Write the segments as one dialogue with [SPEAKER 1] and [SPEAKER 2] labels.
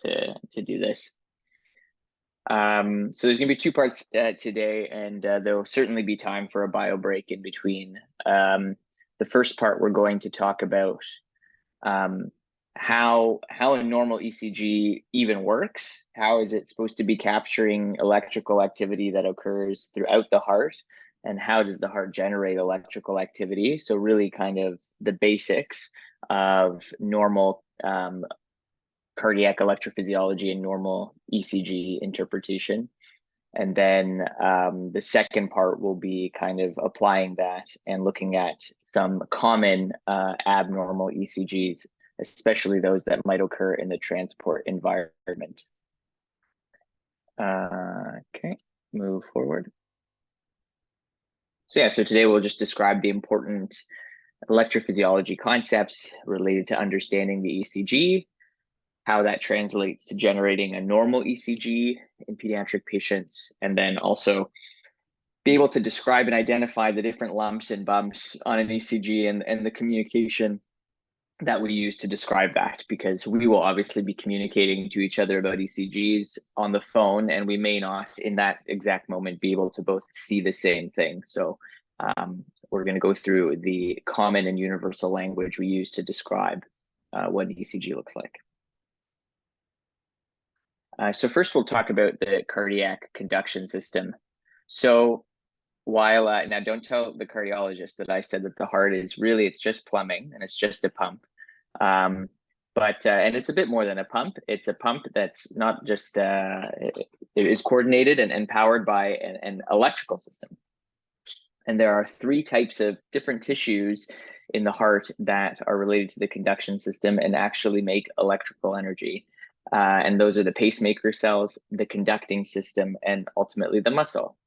[SPEAKER 1] to do this. So there's going to be two parts today, and there will certainly be time for a bio break in between. The first part, we're going to talk about how a normal ECG even works. How is it supposed to be capturing electrical activity that occurs throughout the heart, and how does the heart generate electrical activity? So really kind of the basics of normal cardiac electrophysiology and normal ECG interpretation. And then the second part will be kind of applying that and looking at some common abnormal ECGs, especially those that might occur in the transport environment. Okay, move forward. So today we'll just describe the important electrophysiology concepts related to understanding the ECG, how that translates to generating a normal ECG in pediatric patients, and then also be able to describe and identify the different lumps and bumps on an ECG and the communication that we use to describe that, because we will obviously be communicating to each other about ECGs on the phone, and we may not in that exact moment be able to both see the same thing. So we're going to go through the common and universal language we use to describe what an ECG looks like. So first we'll talk about the cardiac conduction system. So while, now don't tell the cardiologist that I said that the heart is really, it's just plumbing and it's just a pump. But and it's a bit more than a pump. It's a pump that's not just, it is coordinated and powered by an electrical system. And there are three types of different tissues in the heart that are related to the conduction system and actually make electrical energy. And those are the pacemaker cells, the conducting system, and ultimately the muscle.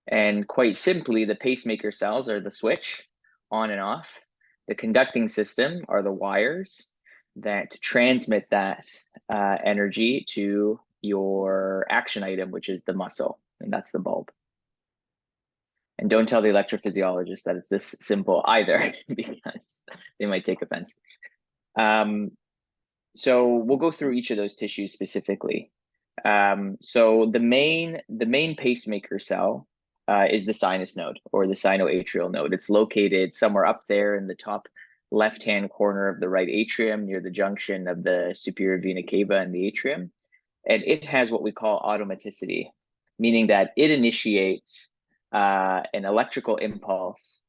[SPEAKER 1] And quite simply, the pacemaker cells are the switch on and off. The conducting system are the wires that transmit that energy to your action item, which is the muscle, and that's the bulb. And don't tell the electrophysiologist that it's this simple either, because they might take offense. So we'll go through each of those tissues specifically. So the main pacemaker cell is the sinus node, or the sinoatrial node. It's located somewhere up there in the top left-hand corner of the right atrium, near the junction of the superior vena cava and the atrium. And it has what we call automaticity, meaning that it initiates an electrical impulse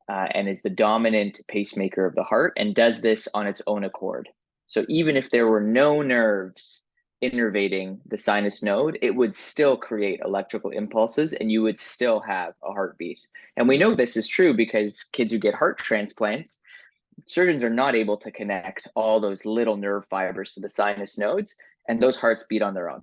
[SPEAKER 1] and is the dominant pacemaker of the heart, and does this on its own accord. So even if there were no nerves innervating the sinus node, it would still create electrical impulses and you would still have a heartbeat. And we know this is true because kids who get heart transplants, surgeons are not able to connect all those little nerve fibers to the sinus nodes, and those hearts beat on their own.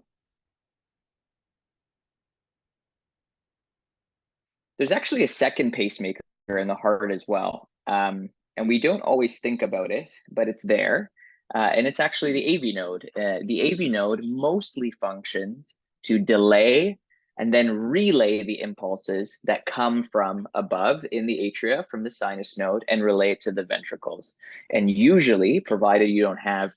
[SPEAKER 1] There's actually a second pacemaker in the heart as well. And we don't always think about it, but it's there. And it's actually the AV node. The AV node mostly functions to delay and then relay the impulses that come from above in the atria, from the sinus node, and relay it to the ventricles. And usually, provided you don't have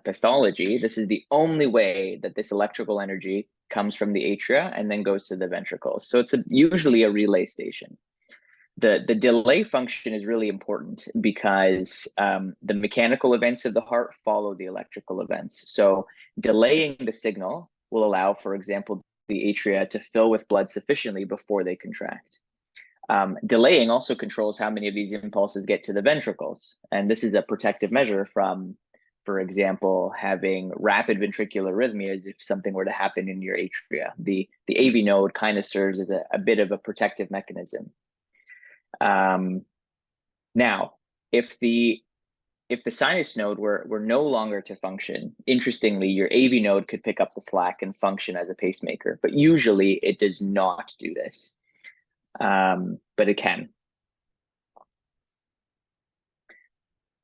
[SPEAKER 1] pathology, this is the only way that this electrical energy comes from the atria and then goes to the ventricles. So it's usually a relay station. The delay function is really important because the mechanical events of the heart follow the electrical events. So delaying the signal will allow, for example, the atria to fill with blood sufficiently before they contract. Delaying also controls how many of these impulses get to the ventricles. And this is a protective measure from, for example, having rapid ventricular arrhythmias if something were to happen in your atria. The AV node kind of serves as a bit of a protective mechanism. Now, if the sinus node were no longer to function, interestingly, your AV node could pick up the slack and function as a pacemaker, but usually it does not do this, but it can.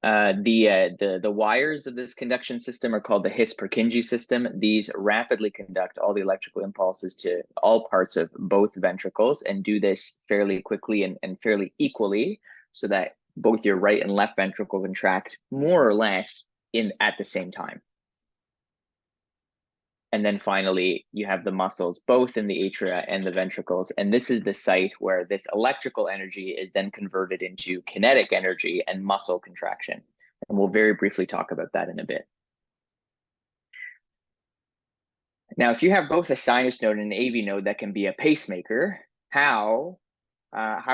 [SPEAKER 1] The wires of this conduction system are called the His-Purkinje system. These rapidly conduct all the electrical impulses to all parts of both ventricles and do this fairly quickly and fairly equally, so that both your right and left ventricle contract more or less at the same time. And then finally, you have the muscles, both in the atria and the ventricles. And this is the site where this electrical energy is then converted into kinetic energy and muscle contraction. And we'll very briefly talk about that in a bit. Now, if you have both a sinus node and an AV node that can be a pacemaker, how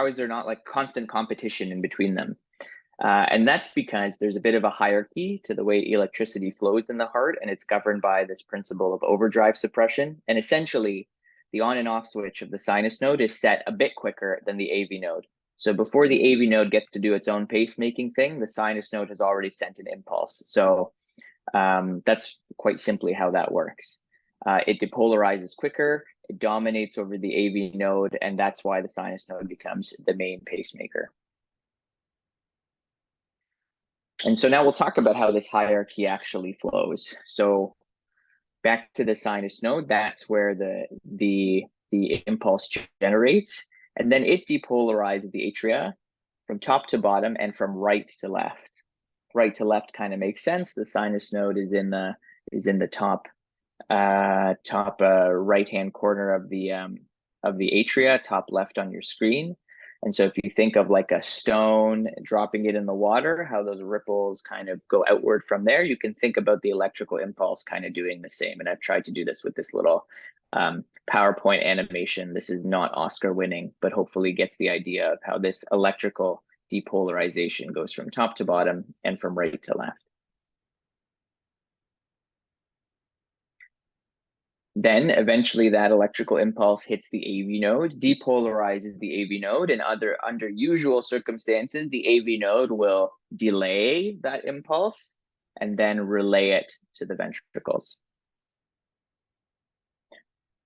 [SPEAKER 1] is there not like constant competition in between them? And that's because there's a bit of a hierarchy to the way electricity flows in the heart, and it's governed by this principle of overdrive suppression. And essentially, the on and off switch of the sinus node is set a bit quicker than the AV node. So before the AV node gets to do its own pacemaking thing, the sinus node has already sent an impulse. So that's quite simply how that works. It depolarizes quicker, it dominates over the AV node, and that's why the sinus node becomes the main pacemaker. And so now we'll talk about how this hierarchy actually flows. So back to the sinus node, that's where the impulse generates, and then it depolarizes the atria from top to bottom and from right to left. Right to left kind of makes sense. The sinus node is in the top right-hand corner of the atria, top left on your screen. And so if you think of like a stone, dropping it in the water, how those ripples kind of go outward from there, you can think about the electrical impulse kind of doing the same. And I've tried to do this with this little PowerPoint animation. This is not Oscar winning, but hopefully gets the idea of how this electrical depolarization goes from top to bottom and from right to left. Then eventually that electrical impulse hits the AV node, depolarizes the AV node, and under usual circumstances, the AV node will delay that impulse and then relay it to the ventricles.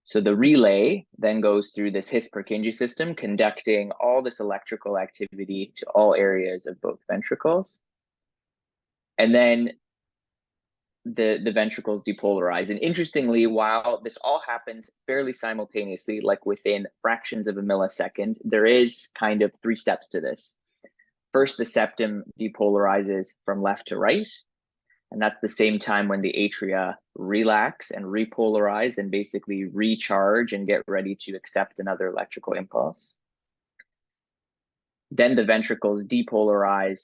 [SPEAKER 1] So the relay then goes through this His-Purkinje system, conducting all this electrical activity to all areas of both ventricles. And then the ventricles depolarize. And interestingly, while this all happens fairly simultaneously, like within fractions of a millisecond, there is kind of 3 steps to this. First, the septum depolarizes from left to right. And that's the same time when the atria relax and repolarize and basically recharge and get ready to accept another electrical impulse. Then the ventricles depolarize,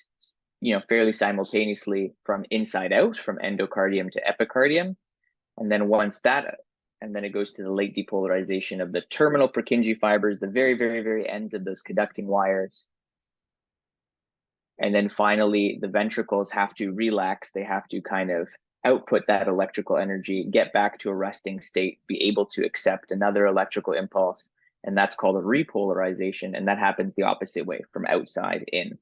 [SPEAKER 1] fairly simultaneously from inside out, from endocardium to epicardium. And then and then it goes to the late depolarization of the terminal Purkinje fibers, the very, very, very ends of those conducting wires. And then finally, the ventricles have to relax. They have to kind of output that electrical energy, get back to a resting state, be able to accept another electrical impulse. And that's called a repolarization. And that happens the opposite way, from outside in.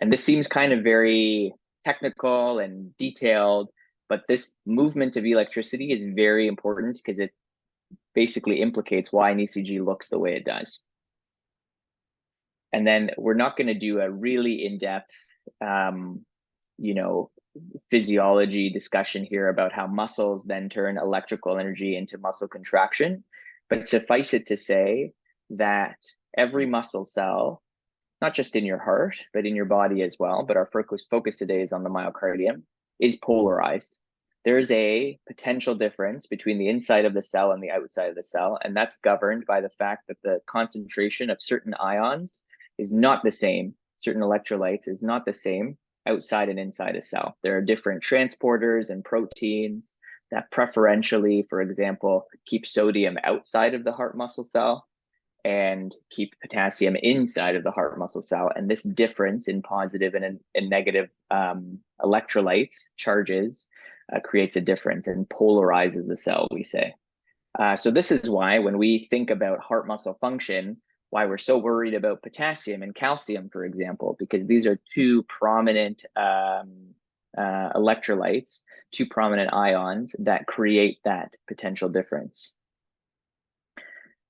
[SPEAKER 1] And this seems kind of very technical and detailed, but this movement of electricity is very important because it basically implicates why an ECG looks the way it does. And then we're not going to do a really in-depth, physiology discussion here about how muscles then turn electrical energy into muscle contraction. But suffice it to say that every muscle cell, not just in your heart, but in your body as well, but our focus today is on the myocardium, is polarized. There's a potential difference between the inside of the cell and the outside of the cell, and that's governed by the fact that the concentration of certain ions is not the same, certain electrolytes is not the same outside and inside a cell. There are different transporters and proteins that preferentially, for example, keep sodium outside of the heart muscle cell and keep potassium inside of the heart muscle cell. And this difference in positive and negative electrolytes, charges, creates a difference and polarizes the cell, we say. So this is why when we think about heart muscle function, why we're so worried about potassium and calcium, for example, because these are 2 prominent electrolytes, 2 prominent ions that create that potential difference.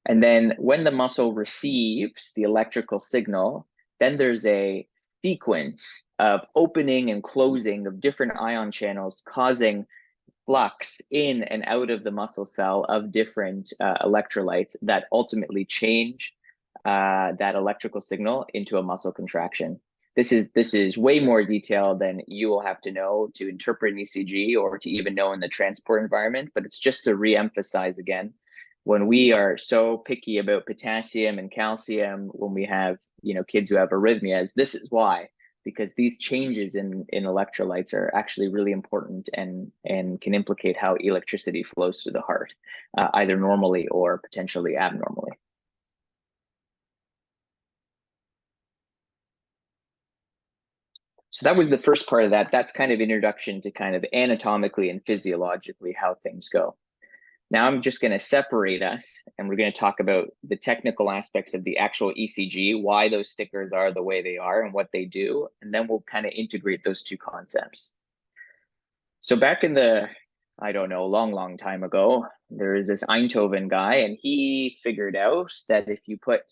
[SPEAKER 1] And then when the muscle receives the electrical signal, then there's a sequence of opening and closing of different ion channels, causing flux in and out of the muscle cell of different electrolytes that ultimately change that electrical signal into a muscle contraction. this is way more detail than you will have to know to interpret an ECG or to even know in the transport environment. But it's just to re-emphasize again, when we are so picky about potassium and calcium, when we have kids who have arrhythmias, this is why, because these changes in electrolytes are actually really important and can implicate how electricity flows through the heart, either normally or potentially abnormally. So that was the first part of that. That's kind of introduction to kind of anatomically and physiologically how things go. Now I'm just going to separate us, and we're going to talk about the technical aspects of the actual ECG, why those stickers are the way they are and what they do, and then we'll kind of integrate those two concepts. So back in the, I don't know, long time ago, there was this Eindhoven guy, and he figured out that if you put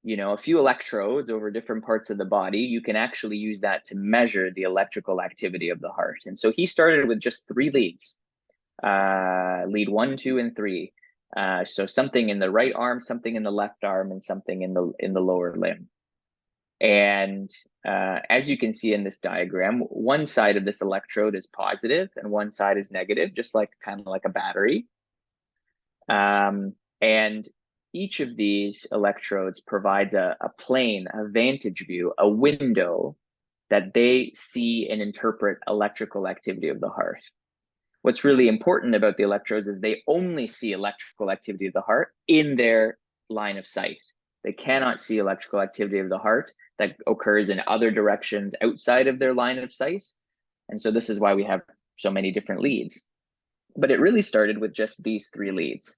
[SPEAKER 1] a few electrodes over different parts of the body, you can actually use that to measure the electrical activity of the heart. And so he started with just 3 leads, lead 1, 2, and 3. So something in the right arm, something in the left arm, and something in the lower limb. And as you can see in this diagram, one side of this electrode is positive and one side is negative, just like kind of like a battery. And each of these electrodes provides a plane, a vantage view, a window that they see and interpret electrical activity of the heart. What's really important about the electrodes is they only see electrical activity of the heart in their line of sight. They cannot see electrical activity of the heart that occurs in other directions outside of their line of sight. And so this is why we have so many different leads. But it really started with just these 3 leads.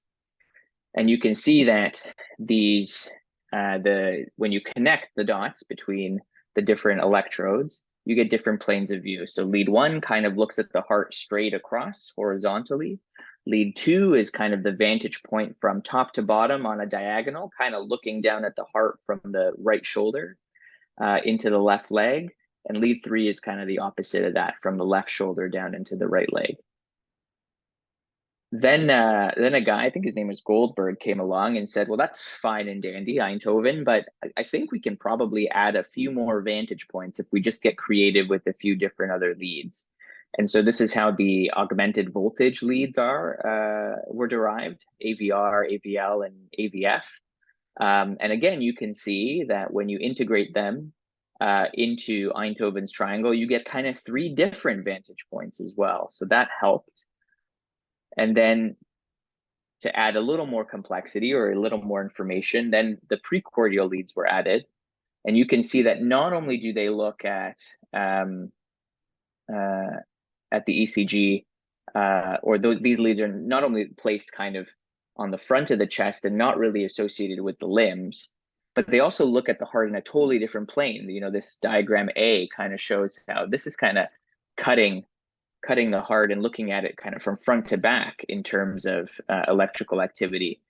[SPEAKER 1] And you can see that these, when you connect the dots between the different electrodes, you get different planes of view. So lead 1 kind of looks at the heart straight across horizontally. Lead 2 is kind of the vantage point from top to bottom on a diagonal, kind of looking down at the heart from the right shoulder into the left leg. And lead 3 is kind of the opposite of that, from the left shoulder down into the right leg. Then a guy, I think his name was Goldberg, came along and said, well, that's fine and dandy, Eindhoven, but I think we can probably add a few more vantage points if we just get creative with a few different other leads. And so this is how the augmented voltage leads were derived, AVR, AVL, and AVF. And again, you can see that when you integrate them into Eindhoven's triangle, you get kind of 3 different vantage points as well. So that helped. And then to add a little more complexity or a little more information, then the precordial leads were added. And you can see that not only do they look at the ECG, these leads are not only placed kind of on the front of the chest and not really associated with the limbs, but they also look at the heart in a totally different plane. This diagram A kind of shows how this is kind of cutting the heart and looking at it kind of from front to back in terms of electrical activity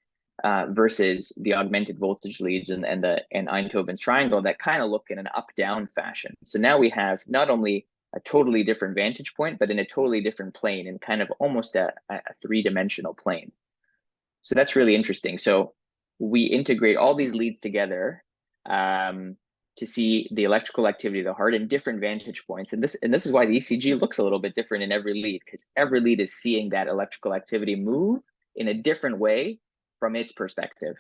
[SPEAKER 1] versus the augmented voltage leads and Eindhoven's triangle that kind of look in an up-down fashion. So now we have not only a totally different vantage point, but in a totally different plane and kind of almost a 3-dimensional plane. So that's really interesting. So we integrate all these leads together to see the electrical activity of the heart in different vantage points. And this is why the ECG looks a little bit different in every lead, because every lead is seeing that electrical activity move in a different way from its perspective.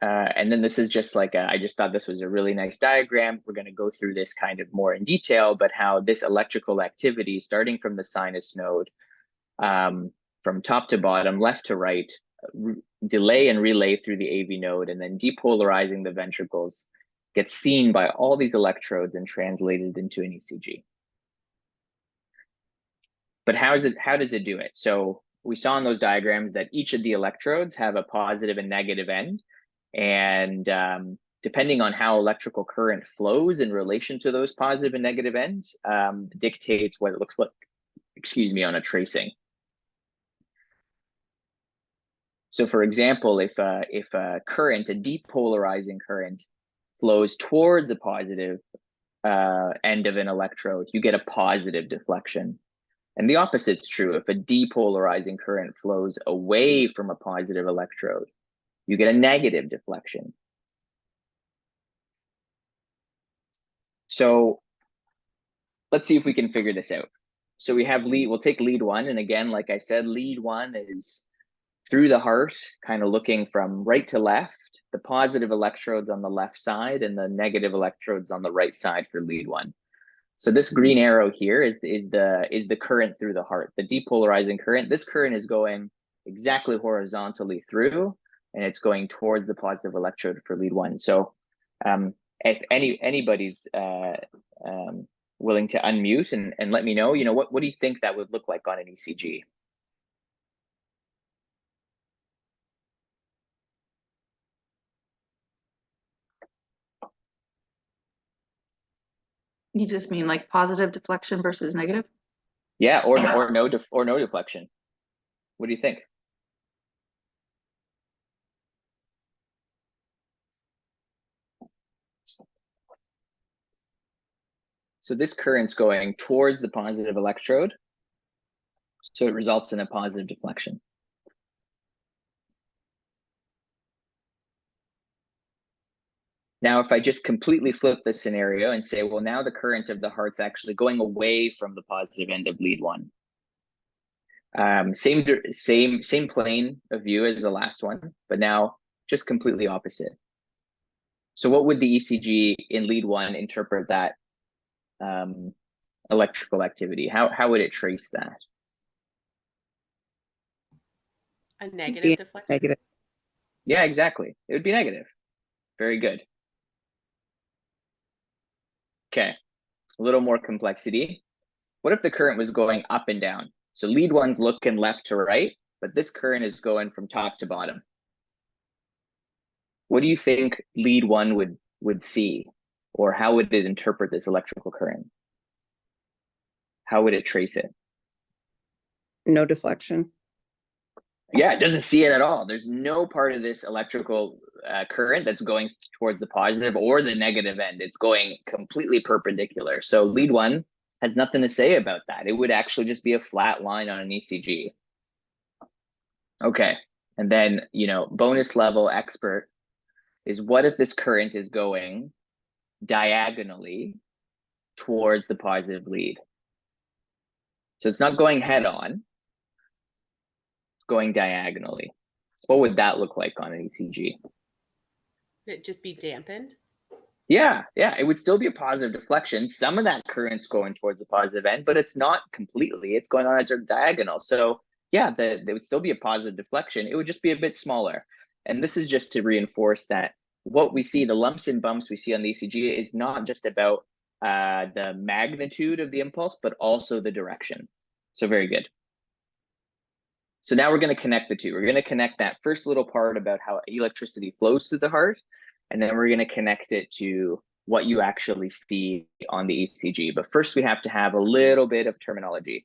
[SPEAKER 1] And then this is just like, I just thought this was a really nice diagram. We're going to go through this kind of more in detail, but how this electrical activity, starting from the sinus node, from top to bottom, left to right, delay and relay through the AV node, and then depolarizing the ventricles, gets seen by all these electrodes and translated into an ECG. But how does it do it? So we saw in those diagrams that each of the electrodes have a positive and negative end, and depending on how electrical current flows in relation to those positive and negative ends, dictates what it looks like, on a tracing. So for example, if a current, a depolarizing current, flows towards a positive end of an electrode, you get a positive deflection. And the opposite's true. If a depolarizing current flows away from a positive electrode, you get a negative deflection. So let's see if we can figure this out. So we have we'll take lead one. And again, like I said, lead one is through the heart, kind of looking from right to left, the positive electrodes on the left side and the negative electrodes on the right side for lead one. So this green arrow here is the current through the heart, the depolarizing current. This current is going exactly horizontally through, and it's going towards the positive electrode for lead one. So if anybody's willing to unmute and let me know, what do you think that would look like on an ECG?
[SPEAKER 2] You just mean like positive deflection versus negative?
[SPEAKER 1] Yeah, or no deflection. What do you think? So this current's going towards the positive electrode, so it results in a positive deflection. Now, if I just completely flip this scenario and say, well, now the current of the heart's actually going away from the positive end of lead one. Same plane of view as the last one, but now just completely opposite. So what would the ECG in lead one interpret that electrical activity? How would it trace that?
[SPEAKER 3] A negative deflection?
[SPEAKER 4] Negative.
[SPEAKER 1] Yeah, exactly. It would be negative. Very good. Okay, a little more complexity. What if the current was going up and down? So lead one's looking left to right, but this current is going from top to bottom. What do you think lead one would see? Or how would it interpret this electrical current? How would it trace it?
[SPEAKER 4] No deflection.
[SPEAKER 1] Yeah, it doesn't see it at all. There's no part of this electrical current that's going towards the positive or the negative end. It's going completely perpendicular. So lead one has nothing to say about that. It would actually just be a flat line on an ECG. Okay, and then, bonus level expert is what if this current is going diagonally towards the positive lead? So it's not going head on, it's going diagonally. What would that look like on an ECG?
[SPEAKER 3] Would it just be dampened?
[SPEAKER 1] Yeah, it would still be a positive deflection. Some of that current's going towards the positive end, but it's not completely. It's going on a diagonal. So yeah, there would still be a positive deflection. It would just be a bit smaller. And this is just to reinforce that what we see, the lumps and bumps we see on the ECG is not just about the magnitude of the impulse, but also the direction. So very good. So now we're going to connect the two. We're going to connect that first little part about how electricity flows through the heart, and then we're going to connect it to what you actually see on the ECG. But first, we have to have a little bit of terminology.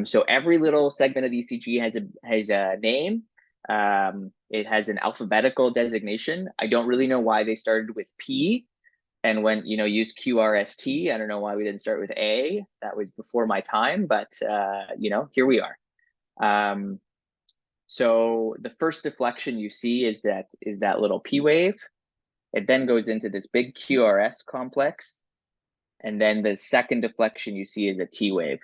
[SPEAKER 1] So every little segment of the ECG has a name. It has an alphabetical designation. I don't really know why they started with P and when used QRST. I don't know why we didn't start with A. That was before my time, but here we are. So the first deflection you see is that little P wave. It then goes into this big QRS complex. And then the second deflection you see is a T wave.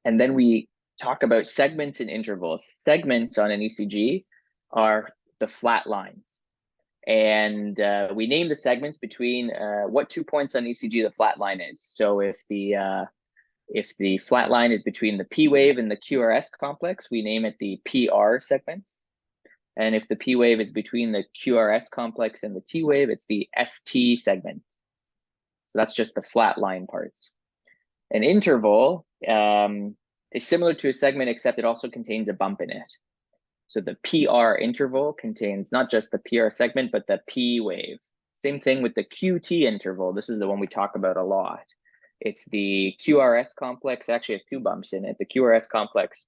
[SPEAKER 1] And then we talk about segments and intervals. Segments on an ECG are the flat lines. And we name the segments between what 2 points on ECG the flat line is. So if the flat line is between the P wave and the QRS complex, we name it the PR segment. And if the P wave is between the QRS complex and the T wave, it's the ST segment. So that's just the flat line parts. An interval is similar to a segment, except it also contains a bump in it. So the PR interval contains not just the PR segment, but the P wave. Same thing with the QT interval. This is the one we talk about a lot. It's the QRS complex, actually has two bumps in it, the QRS complex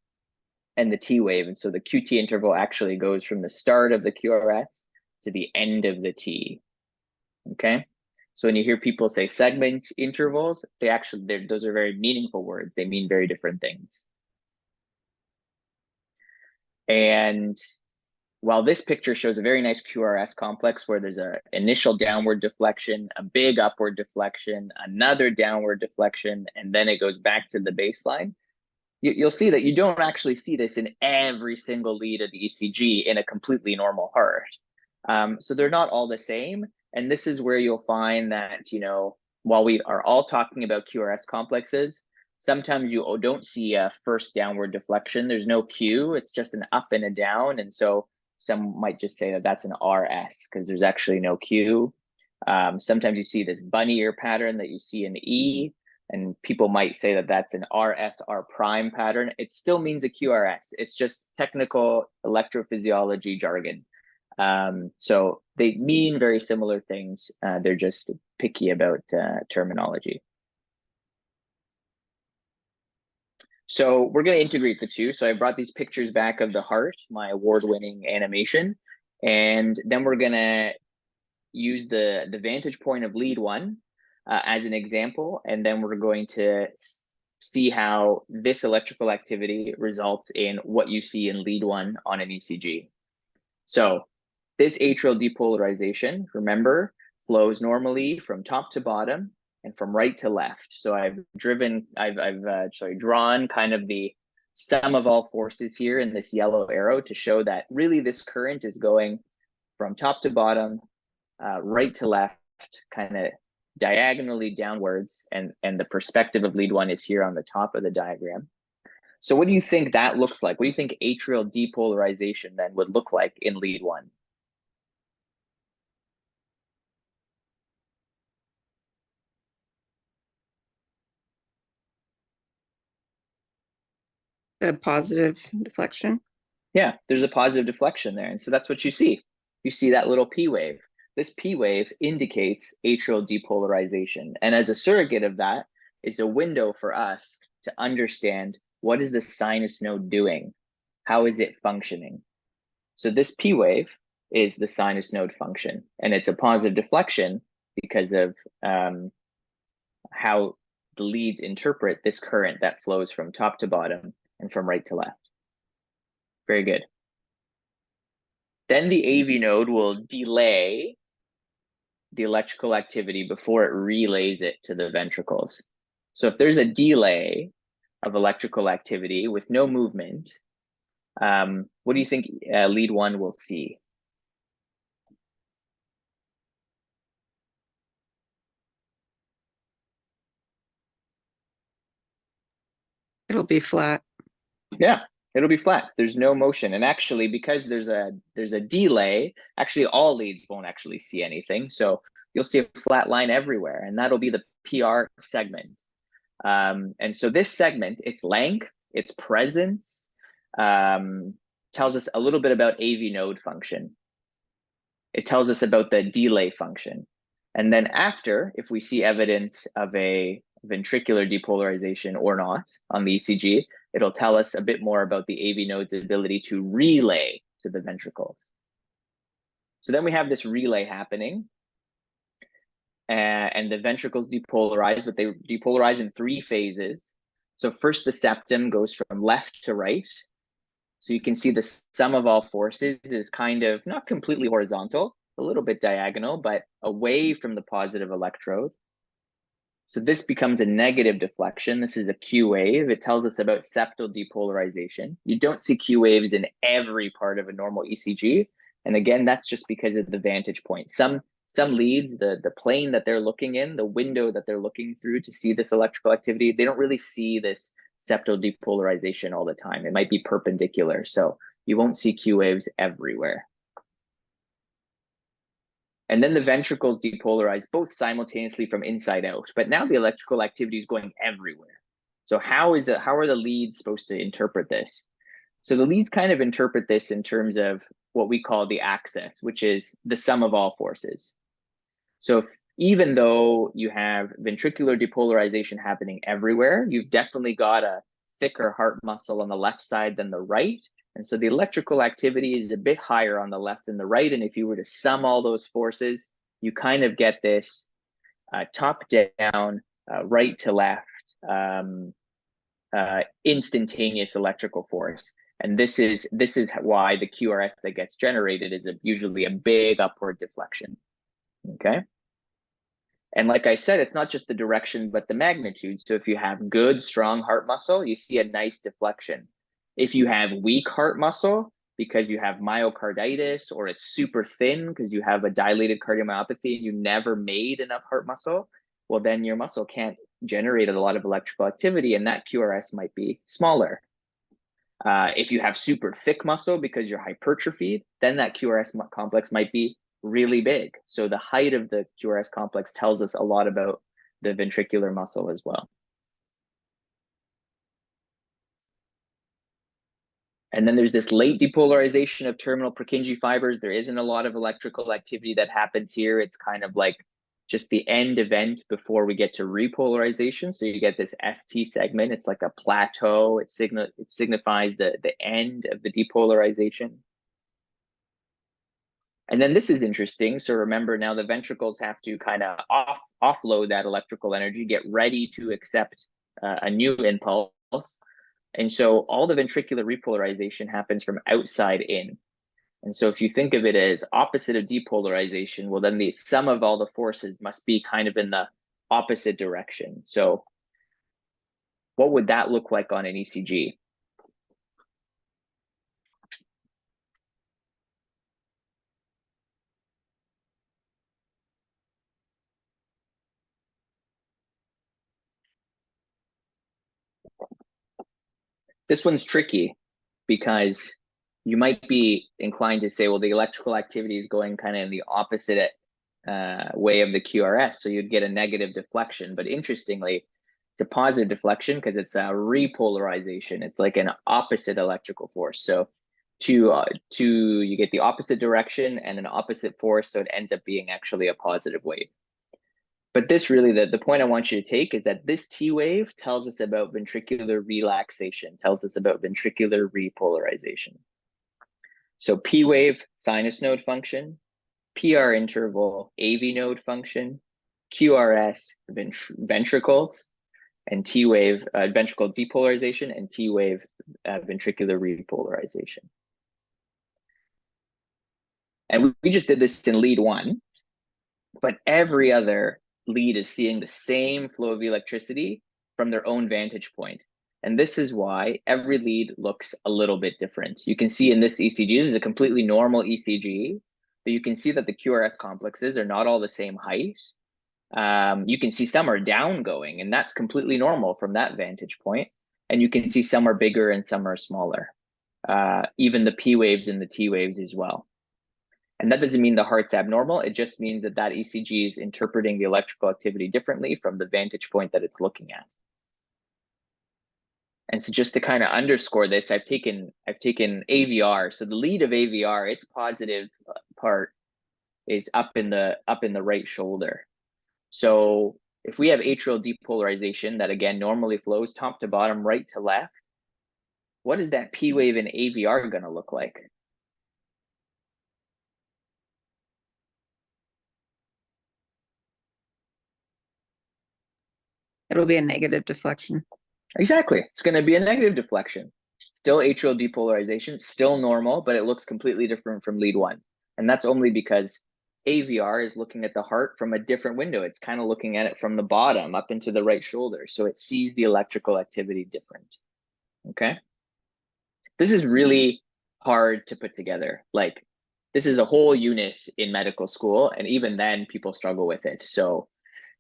[SPEAKER 1] and the T wave. And so the QT interval actually goes from the start of the QRS to the end of the T, okay? So when you hear people say segments, intervals, those are very meaningful words. They mean very different things. And while this picture shows a very nice QRS complex where there's an initial downward deflection, a big upward deflection, another downward deflection, and then it goes back to the baseline, you'll see that you don't actually see this in every single lead of the ECG in a completely normal heart. So they're not all the same. And this is where you'll find that, you know, while we are all talking about QRS complexes, sometimes you don't see a first downward deflection. There's no Q, it's just an up and a down. And so some might just say that that's an RS because there's actually no Q. Sometimes you see this bunny ear pattern that you see in E, and people might say that that's an RSR prime pattern. It still means a QRS. It's just technical electrophysiology jargon. So they mean very similar things. They're just picky about terminology. So we're going to integrate the two. So I brought these pictures back of the heart, my award-winning animation, and then we're going to use the vantage point of lead one as an example, and then we're going to see how this electrical activity results in what you see in lead one on an ECG. So this atrial depolarization, remember, flows normally from top to bottom and from right to left. So I've drawn kind of the sum of all forces here in this yellow arrow to show that really this current is going from top to bottom, right to left, kind of diagonally downwards, and the perspective of lead one is here on the top of the diagram. So what do you think that looks like? What do you think atrial depolarization then would look like in lead one?
[SPEAKER 4] A positive deflection.
[SPEAKER 1] Yeah, there's a positive deflection there. And so that's what you see. You see that little P wave. This P wave indicates atrial depolarization. And as a surrogate of that is a window for us to understand what is the sinus node doing? How is it functioning? So this P wave is the sinus node function. And it's a positive deflection because of how the leads interpret this current that flows from top to bottom and from right to left. Very good. Then the AV node will delay the electrical activity before it relays it to the ventricles. So if there's a delay of electrical activity with no movement, what do you think lead one will see?
[SPEAKER 4] It'll be flat.
[SPEAKER 1] Yeah, it'll be flat. There's no motion. And actually, because there's a delay, actually all leads won't actually see anything. So you'll see a flat line everywhere, and that'll be the PR segment. And so this segment, its length, its presence, tells us a little bit about AV node function. It tells us about the delay function. And then after, if we see evidence of a ventricular depolarization or not on the ECG, it'll tell us a bit more about the AV node's ability to relay to the ventricles. So then we have this relay happening, and the ventricles depolarize, but they depolarize in 3 phases. So first, the septum goes from left to right. So you can see the sum of all forces is kind of not completely horizontal, a little bit diagonal, but away from the positive electrode. So this becomes a negative deflection. This is a Q wave. It tells us about septal depolarization. You don't see Q waves in every part of a normal ECG. And again, that's just because of the vantage point. Some leads, the plane that they're looking in, the window that they're looking through to see this electrical activity, they don't really see this septal depolarization all the time. It might be perpendicular. So you won't see Q waves everywhere. And then the ventricles depolarize both simultaneously from inside out. But now the electrical activity is going everywhere. So how are the leads supposed to interpret this? So the leads kind of interpret this in terms of what we call the axis, which is the sum of all forces. So even though you have ventricular depolarization happening everywhere, you've definitely got a thicker heart muscle on the left side than the right. And so the electrical activity is a bit higher on the left than the right. And if you were to sum all those forces, you kind of get this top down, right to left, instantaneous electrical force. And this is why the QRS that gets generated is usually a big upward deflection, okay? And like I said, it's not just the direction, but the magnitude. So if you have good, strong heart muscle, you see a nice deflection. If you have weak heart muscle, because you have myocarditis, or it's super thin because you have a dilated cardiomyopathy and you never made enough heart muscle, well, then your muscle can't generate a lot of electrical activity, and that QRS might be smaller. If you have super thick muscle because you're hypertrophied, then that QRS complex might be really big. So the height of the QRS complex tells us a lot about the ventricular muscle as well. And then there's this late depolarization of terminal Purkinje fibers. There isn't a lot of electrical activity that happens here. It's kind of like just the end event before we get to repolarization. So you get this FT segment. It's like a plateau. It signifies the end of the depolarization. And then this is interesting. So remember, now the ventricles have to kind of offload that electrical energy, get ready to accept a new impulse. And so all the ventricular repolarization happens from outside in. And so if you think of it as opposite of depolarization, well, then the sum of all the forces must be kind of in the opposite direction. So what would that look like on an ECG? This one's tricky because you might be inclined to say, well, the electrical activity is going kind of in the opposite way of the QRS, so you'd get a negative deflection. But interestingly, it's a positive deflection because it's a repolarization. It's like an opposite electrical force. So you get the opposite direction and an opposite force, so it ends up being actually a positive wave. But this really, the point I want you to take is that this T wave tells us about ventricular relaxation, tells us about ventricular repolarization. So P wave, sinus node function, PR interval, AV node function, QRS, ventricles, and T wave, ventricle depolarization, and T wave, ventricular repolarization. And we just did this in lead 1, but every other lead is seeing the same flow of electricity from their own vantage point. And this is why every lead looks a little bit different. You can see in this ECG, this is a completely normal ECG, but you can see that the QRS complexes are not all the same height. You can see some are down going, and that's completely normal from that vantage point. And you can see some are bigger and some are smaller. Even the P waves and the T waves as well. And that doesn't mean the heart's abnormal. It just means that that ECG is interpreting the electrical activity differently from the vantage point that it's looking at. And so just to kind of underscore this, I've taken AVR. So the lead of AVR, its positive part is up in the right shoulder. So if we have atrial depolarization that again normally flows top to bottom, right to left, what is that P wave in AVR going to look like?
[SPEAKER 4] It'll be a negative deflection.
[SPEAKER 1] Exactly. It's going to be a negative deflection. Still atrial depolarization, still normal, but it looks completely different from lead 1. And that's only because AVR is looking at the heart from a different window. It's kind of looking at it from the bottom up into the right shoulder. So it sees the electrical activity different. Okay. This is really hard to put together. Like, this is a whole unit in medical school, and even then people struggle with it. So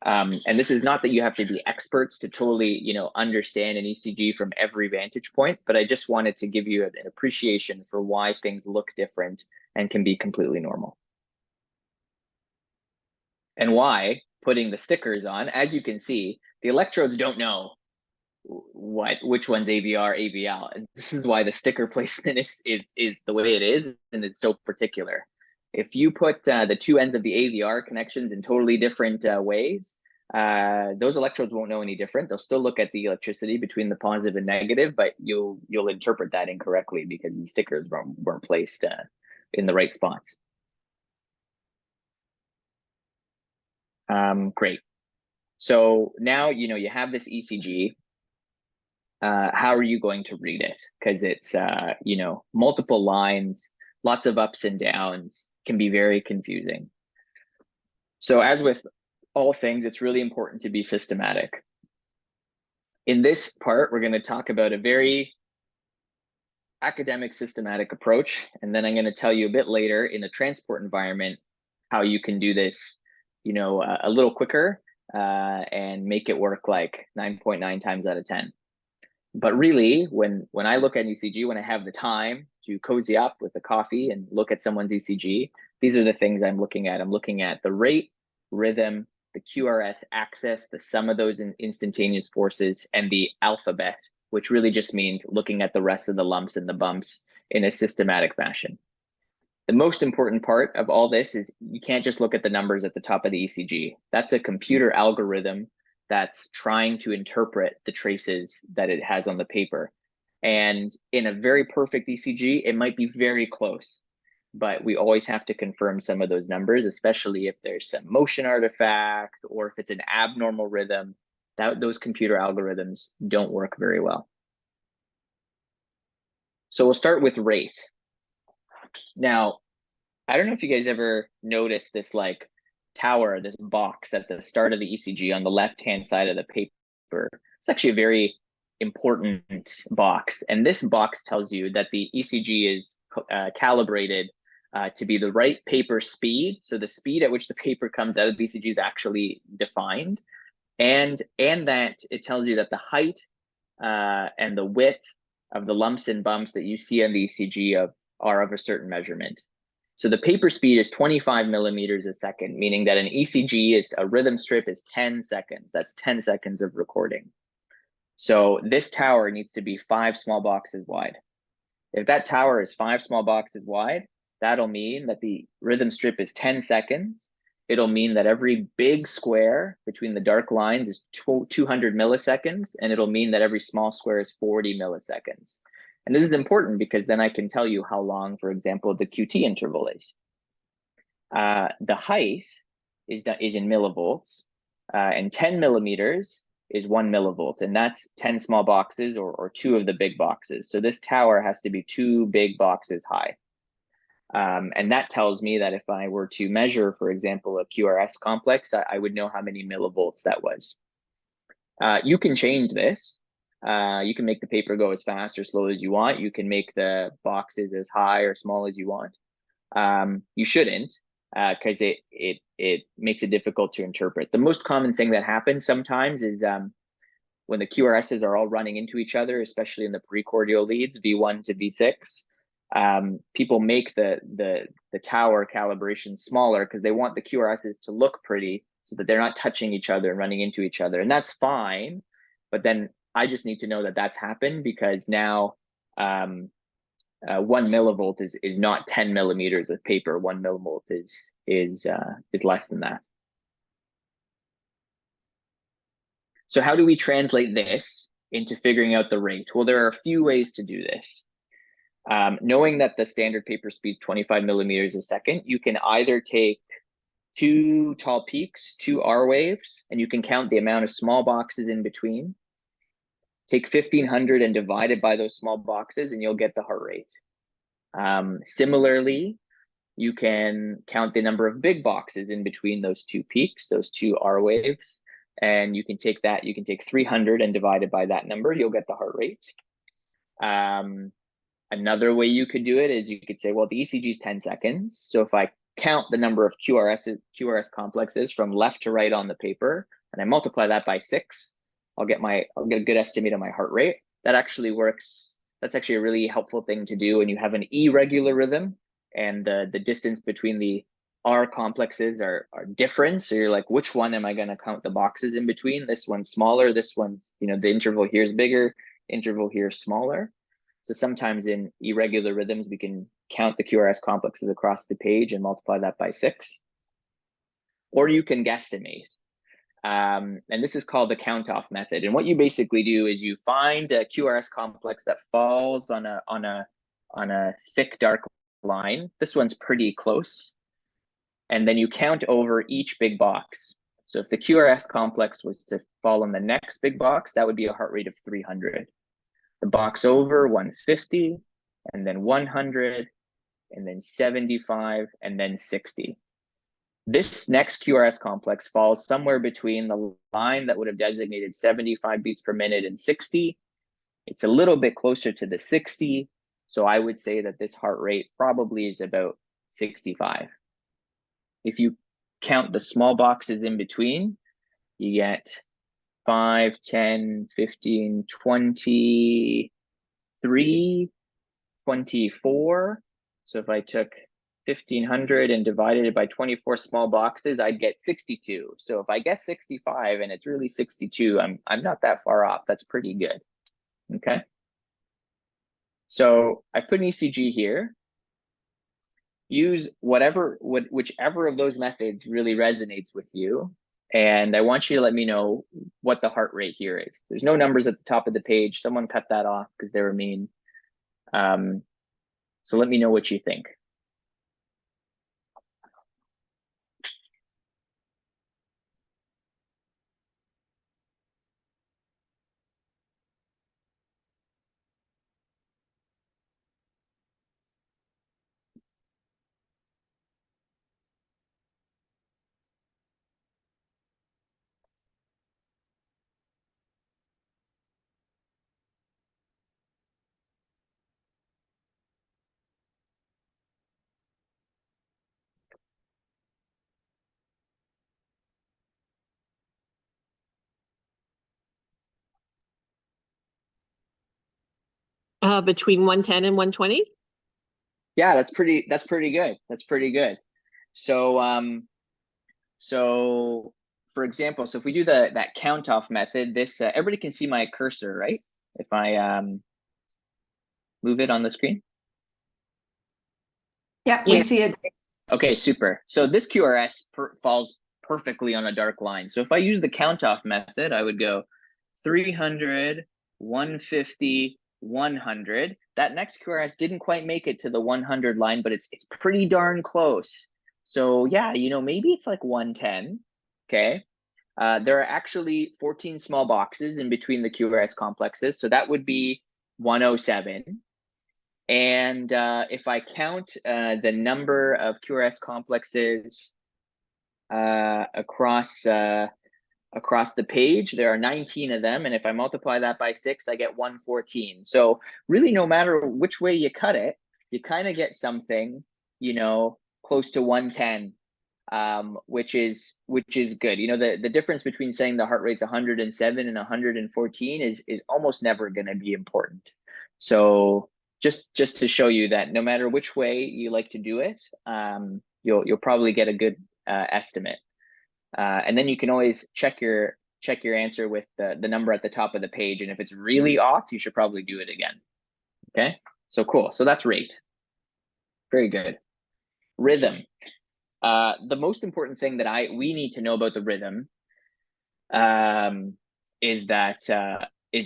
[SPEAKER 1] and this is not that you have to be experts to totally, understand an ECG from every vantage point, but I just wanted to give you an appreciation for why things look different and can be completely normal. And why putting the stickers on, as you can see, the electrodes don't know which one's AVR, AVL. And this is why the sticker placement is the way it is, and it's so particular. If you put the two ends of the AVR connections in totally different ways, those electrodes won't know any different. They'll still look at the electricity between the positive and negative, but you'll interpret that incorrectly because the stickers weren't placed in the right spots. Great. So now you have this ECG. how are you going to read it? Because it's, you know, multiple lines, lots of ups and downs, can be very confusing. So as with all things, it's really important to be systematic. In this part, we're going to talk about a very academic systematic approach, and then I'm going to tell you a bit later in a transport environment how you can do this, you know, a little quicker and make it work like 9.9 times out of 10. But really, when I look at ECG, when I have the time to cozy up with a coffee and look at someone's ECG, these are the things I'm looking at. I'm looking at the rate, rhythm, the QRS axis, the sum of those instantaneous forces, and the alphabet, which really just means looking at the rest of the lumps and the bumps in a systematic fashion. The most important part of all this is you can't just look at the numbers at the top of the ECG. That's a computer algorithm that's trying to interpret the traces that it has on the paper. And in a very perfect ECG, it might be very close, but we always have to confirm some of those numbers, especially if there's some motion artifact or if it's an abnormal rhythm. Those computer algorithms don't work very well. So we'll start with rate. Now, I don't know if you guys ever noticed this like tower, this box at the start of the ECG on the left-hand side of the paper. It's actually a very important box. And this box tells you that the ECG is calibrated to be the right paper speed. So the speed at which the paper comes out of the ECG is actually defined. And that it tells you that the height and the width of the lumps and bumps that you see on the ECG are of a certain measurement. So the paper speed is 25 millimeters a second, meaning that an ECG is a rhythm strip is 10 seconds. That's 10 seconds of recording. So this tower needs to be 5 small boxes wide. If that tower is 5 small boxes wide, that'll mean that the rhythm strip is 10 seconds. It'll mean that every big square between the dark lines is 200 milliseconds, and it'll mean that every small square is 40 milliseconds. And this is important because then I can tell you how long, for example, the QT interval is. The height is in millivolts, and 10 millimeters is 1 millivolt, and that's 10 small boxes or 2 of the big boxes. So this tower has to be 2 big boxes high. And that tells me that if I were to measure, for example, a QRS complex, I would know how many millivolts that was. You can change this. You can make the paper go as fast or slow as you want. You can make the boxes as high or small as you want. You shouldn't, because it makes it difficult to interpret. The most common thing that happens sometimes is when the QRSs are all running into each other, especially in the precordial leads, V1 to V6, people make the tower calibration smaller because they want the QRSs to look pretty so that they're not touching each other and running into each other. And that's fine, but then I just need to know that that's happened because now 1 millivolt is not 10 millimeters of paper. 1 millivolt is less than that. So how do we translate this into figuring out the rate? Well, there are a few ways to do this. Knowing that the standard paper speed 25 millimeters a second, you can either take 2 tall peaks, 2 R waves, and you can count the amount of small boxes in between. Take 1500 and divide it by those small boxes and you'll get the heart rate. Similarly, you can count the number of big boxes in between those 2 peaks, those 2 R waves, and you can take 300 and divide it by that number, you'll get the heart rate. Another way you could do it is you could say, well, the ECG is 10 seconds. So if I count the number of QRS complexes from left to right on the paper, and I multiply that by 6, I'll get a good estimate of my heart rate. That actually works. That's actually a really helpful thing to do when you have an irregular rhythm and the distance between the R complexes are different. So you're like, which one am I going to count the boxes in between? This one's smaller. This one's, the interval here is bigger, interval here is smaller. So sometimes in irregular rhythms, we can count the QRS complexes across the page and multiply that by 6. Or you can guesstimate. And this is called the count-off method. And what you basically do is you find a QRS complex that falls on a thick dark line. This one's pretty close. And then you count over each big box. So if the QRS complex was to fall on the next big box, that would be a heart rate of 300. The box over, 150, and then 100, and then 75, and then 60. This next QRS complex falls somewhere between the line that would have designated 75 beats per minute and 60. It's a little bit closer to the 60. So I would say that this heart rate probably is about 65. If you count the small boxes in between, you get 5, 10, 15, 23, 24. So if I took 1500 and divided it by 24 small boxes, I'd get 62. So if I guess 65 and it's really 62, I'm not that far off. That's pretty good. Okay. So I put an ECG here. Use whichever of those methods really resonates with you. And I want you to let me know what the heart rate here is. There's no numbers at the top of the page. Someone cut that off because they were mean. So let me know what you think.
[SPEAKER 5] Between 110 and 120?
[SPEAKER 1] Yeah, that's pretty good. That's pretty good. So so for example, so if we do that count off method, this everybody can see my cursor, right? If I move it on the screen.
[SPEAKER 2] Yeah, we see it.
[SPEAKER 1] Okay, super. So this QRS falls perfectly on a dark line. So if I use the count off method, I would go 300, 150, 100. That next QRS didn't quite make it to the 100 line, but it's pretty darn close. So yeah, maybe it's like 110. Okay. There are actually 14 small boxes in between the QRS complexes. So that would be 107. And if I count the number of QRS complexes across the page, there are 19 of them. And if I multiply that by 6, I get 114. So really, no matter which way you cut it, you kind of get something, close to 110, which is good. The difference between saying the heart rate's 107 and 114 is almost never going to be important. So just to show you that no matter which way you like to do it, you'll probably get a good estimate. And then you can always check your answer with the number at the top of the page. And if it's really off, you should probably do it again. Okay, so cool. So that's rate. Very good. Rhythm. The most important thing that we need to know about the rhythm is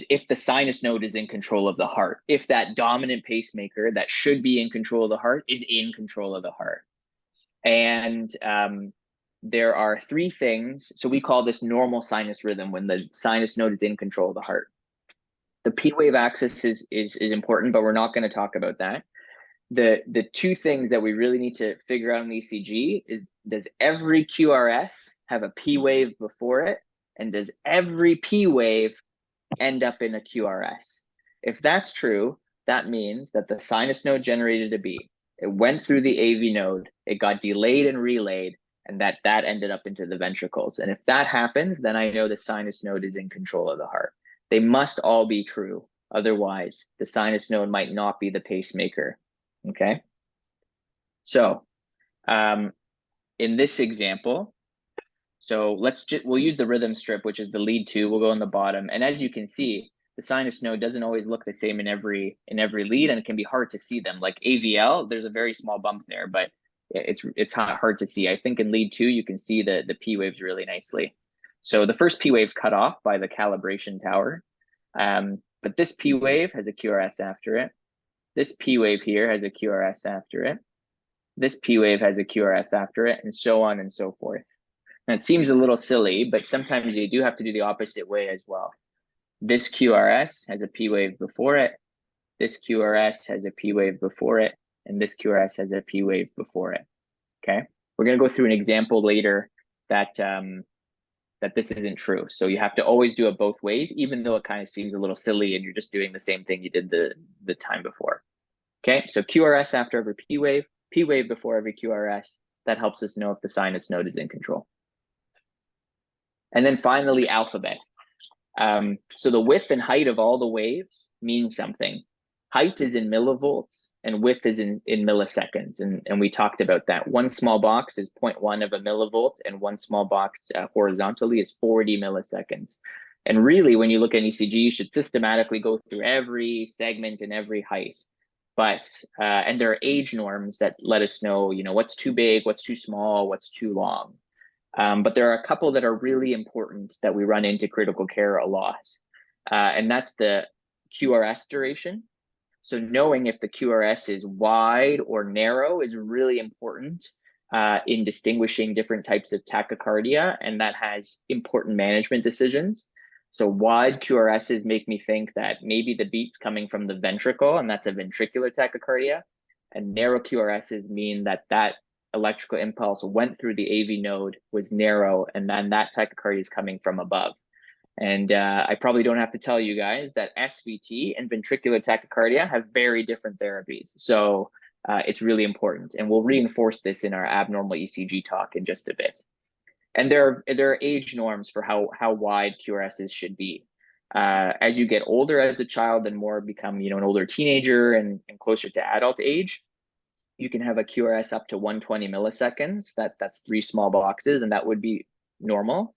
[SPEAKER 1] if the sinus node is in control of the heart, if that dominant pacemaker that should be in control of the heart is in control of the heart. And there are 3 things. So we call this normal sinus rhythm when the sinus node is in control of the heart. The P wave axis is important, but we're not going to talk about that. The 2 things that we really need to figure out in ECG is, does every QRS have a P wave before it? And does every P wave end up in a QRS? If that's true, that means that the sinus node generated a beat. It went through the AV node, it got delayed and relayed, and that ended up into the ventricles. And if that happens, then I know the sinus node is in control of the heart. They must all be true. Otherwise, the sinus node might not be the pacemaker. Okay. So in this example, so we'll use the rhythm strip, which is the lead 2. We'll go on the bottom. And as you can see, the sinus node doesn't always look the same in every lead, and it can be hard to see them. Like AVL, there's a very small bump there, but it's hard to see. I think in lead 2, you can see the P waves really nicely. So the first P wave's cut off by the calibration tower. But this P wave has a QRS after it. This P wave here has a QRS after it. This P wave has a QRS after it, and so on and so forth. And it seems a little silly, but sometimes you do have to do the opposite way as well. This QRS has a P wave before it. This QRS has a P wave before it. And this QRS has a P wave before it. Okay. We're going to go through an example later that that this isn't true. So you have to always do it both ways, even though it kind of seems a little silly and you're just doing the same thing you did the time before. Okay, so QRS after every P wave before every QRS. That helps us know if the sinus node is in control. And then finally, alphabet. So the width and height of all the waves mean something. Height is in millivolts and width is in milliseconds. And we talked about that. One small box is 0.1 of a millivolt and one small box horizontally is 40 milliseconds. And really, when you look at ECG, you should systematically go through every segment and every height. But, and there are age norms that let us know, what's too big, what's too small, what's too long. But there are a couple that are really important that we run into critical care a lot. And that's the QRS duration. So knowing if the QRS is wide or narrow is really important in distinguishing different types of tachycardia, and that has important management decisions. So wide QRSs make me think that maybe the beat's coming from the ventricle, and that's a ventricular tachycardia. And narrow QRSs mean that that electrical impulse went through the AV node, was narrow, and then that tachycardia is coming from above. And I probably don't have to tell you guys that SVT and ventricular tachycardia have very different therapies. So it's really important. And we'll reinforce this in our abnormal ECG talk in just a bit. And there are age norms for how wide QRSs should be. As you get older as a child and more become an older teenager and closer to adult age, you can have a QRS up to 120 milliseconds. That's 3 small boxes, and that would be normal.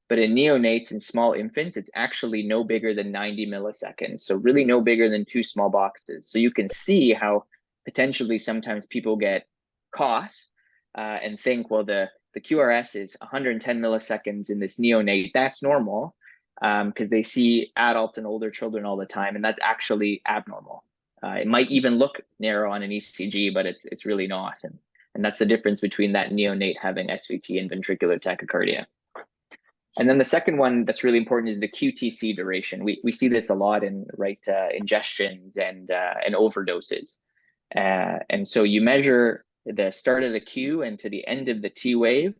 [SPEAKER 1] But in neonates and small infants, it's actually no bigger than 90 milliseconds. So really no bigger than 2 small boxes. So you can see how potentially sometimes people get caught and think, well, the QRS is 110 milliseconds in this neonate. That's normal because they see adults and older children all the time, and that's actually abnormal. It might even look narrow on an ECG, but it's really not. And that's the difference between that neonate having SVT and ventricular tachycardia. And then the second one that's really important is the QTC duration. We see this a lot in ingestions and overdoses. And so you measure the start of the Q and to the end of the T wave,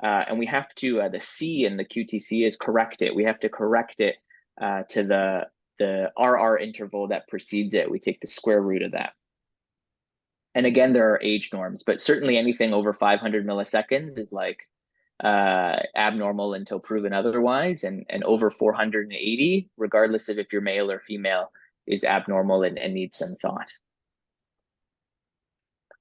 [SPEAKER 1] and we have to, the C in the QTC is correct it. We have to correct it to the RR interval that precedes it. We take the square root of that. And again, there are age norms, but certainly anything over 500 milliseconds is like abnormal until proven otherwise, and over 480, regardless of if you're male or female, is abnormal and needs some thought.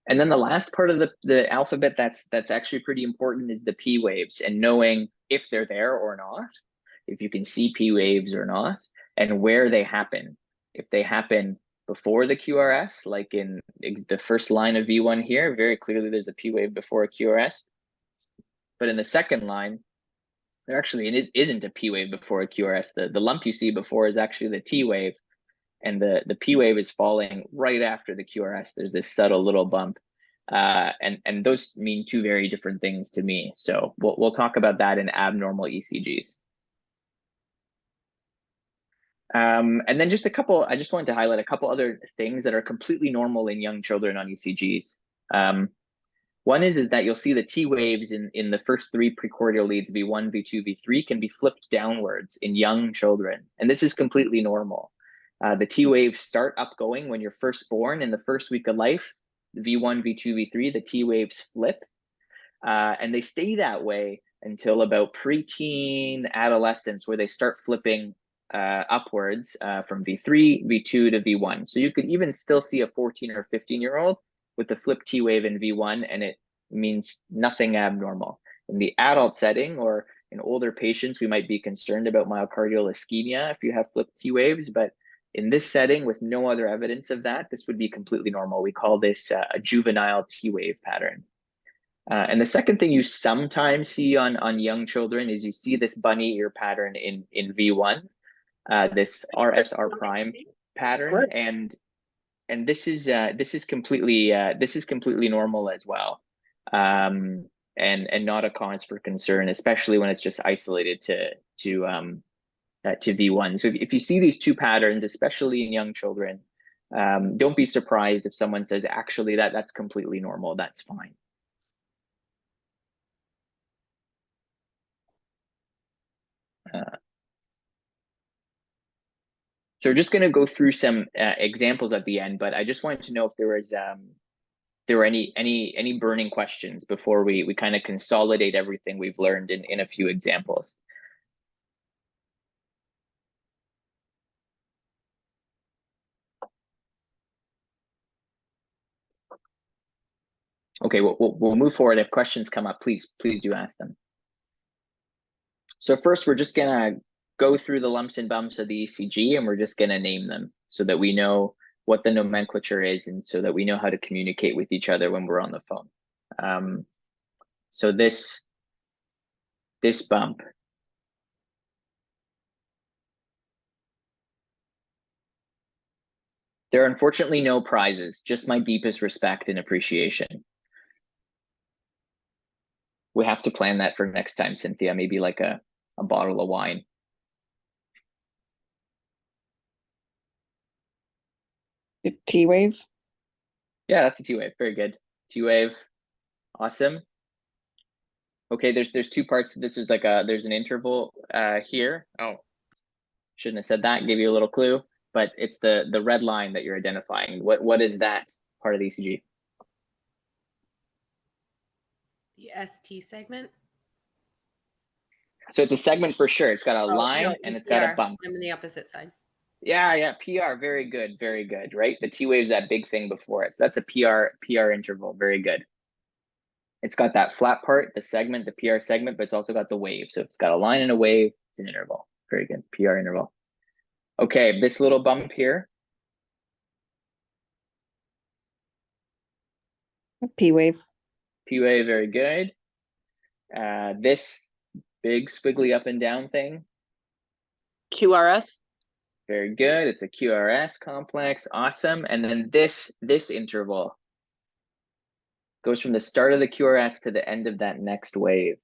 [SPEAKER 1] And then the last part of the alphabet that's actually pretty important is the P waves, and knowing if they're there or not, if you can see P waves or not, and where they happen. If they happen before the QRS, like in the first line of V1 here, very clearly there's a P wave before a QRS. But in the second line, there actually isn't a P wave before a QRS. The lump you see before is actually the T wave, and the P wave is falling right after the QRS. There's this subtle little bump, and those mean 2 very different things to me. So we'll talk about that in abnormal ECGs. And then I just wanted to highlight a couple other things that are completely normal in young children on ECGs. One is that you'll see the T waves in the first 3 precordial leads, V1, V2, V3, can be flipped downwards in young children. And this is completely normal. The T waves start upgoing when you're first born in the first week of life. V1, V2, V3, the T waves flip. And they stay that way until about preteen adolescence, where they start flipping upwards from V3, V2 to V1. So you could even still see a 14 or 15-year-old with the flip T wave in V1, and it means nothing abnormal. In the adult setting or in older patients, we might be concerned about myocardial ischemia if you have flipped T waves, but in this setting with no other evidence of that, this would be completely normal. We call this a juvenile T wave pattern. And the second thing you sometimes see on young children is you see this bunny ear pattern in V1, this RSR prime pattern, and this is completely normal as well, and not a cause for concern, especially when it's just isolated to to V1. So if you see these two patterns, especially in young children, don't be surprised if someone says, actually, that's completely normal, that's fine. So we're just going to go through some examples at the end, but I just wanted to know if there was there were any burning questions before we kind of consolidate everything we've learned in a few examples. Okay, we'll move forward. If questions come up, please do ask them. So first, we're just gonna go through the lumps and bumps of the ECG, and we're just gonna name them so that we know what the nomenclature is, and so that we know how to communicate with each other when we're on the phone. So this bump, there are unfortunately no prizes, just my deepest respect and appreciation. We have to plan that for next time, Cynthia, maybe like a bottle of wine.
[SPEAKER 4] T-wave.
[SPEAKER 1] Yeah, that's a T-wave, very good. T-wave, awesome. Okay, there's two parts to this. Is like there's an interval here. Oh, shouldn't have said that, gave you a little clue, but it's the red line that you're identifying. What is that part of the ECG?
[SPEAKER 3] The ST segment.
[SPEAKER 1] So it's a segment for sure. It's got a
[SPEAKER 3] Oh,
[SPEAKER 1] line
[SPEAKER 3] no,
[SPEAKER 1] and
[SPEAKER 3] the
[SPEAKER 1] it's got a
[SPEAKER 3] PR.
[SPEAKER 1] bump.
[SPEAKER 3] I'm on the opposite side.
[SPEAKER 1] Yeah, PR, very good, right? The T-wave's that big thing before it. So that's a PR interval, very good. It's got that flat part, the segment, the PR segment, but it's also got the wave. So it's got a line and a wave, it's an interval. Very good, PR interval. Okay, this little bump here.
[SPEAKER 4] P-wave.
[SPEAKER 1] P-wave, very good. This big squiggly up and down thing.
[SPEAKER 5] QRS.
[SPEAKER 1] Very good. It's a QRS complex. Awesome. And then this interval goes from the start of the QRS to the end of that next wave.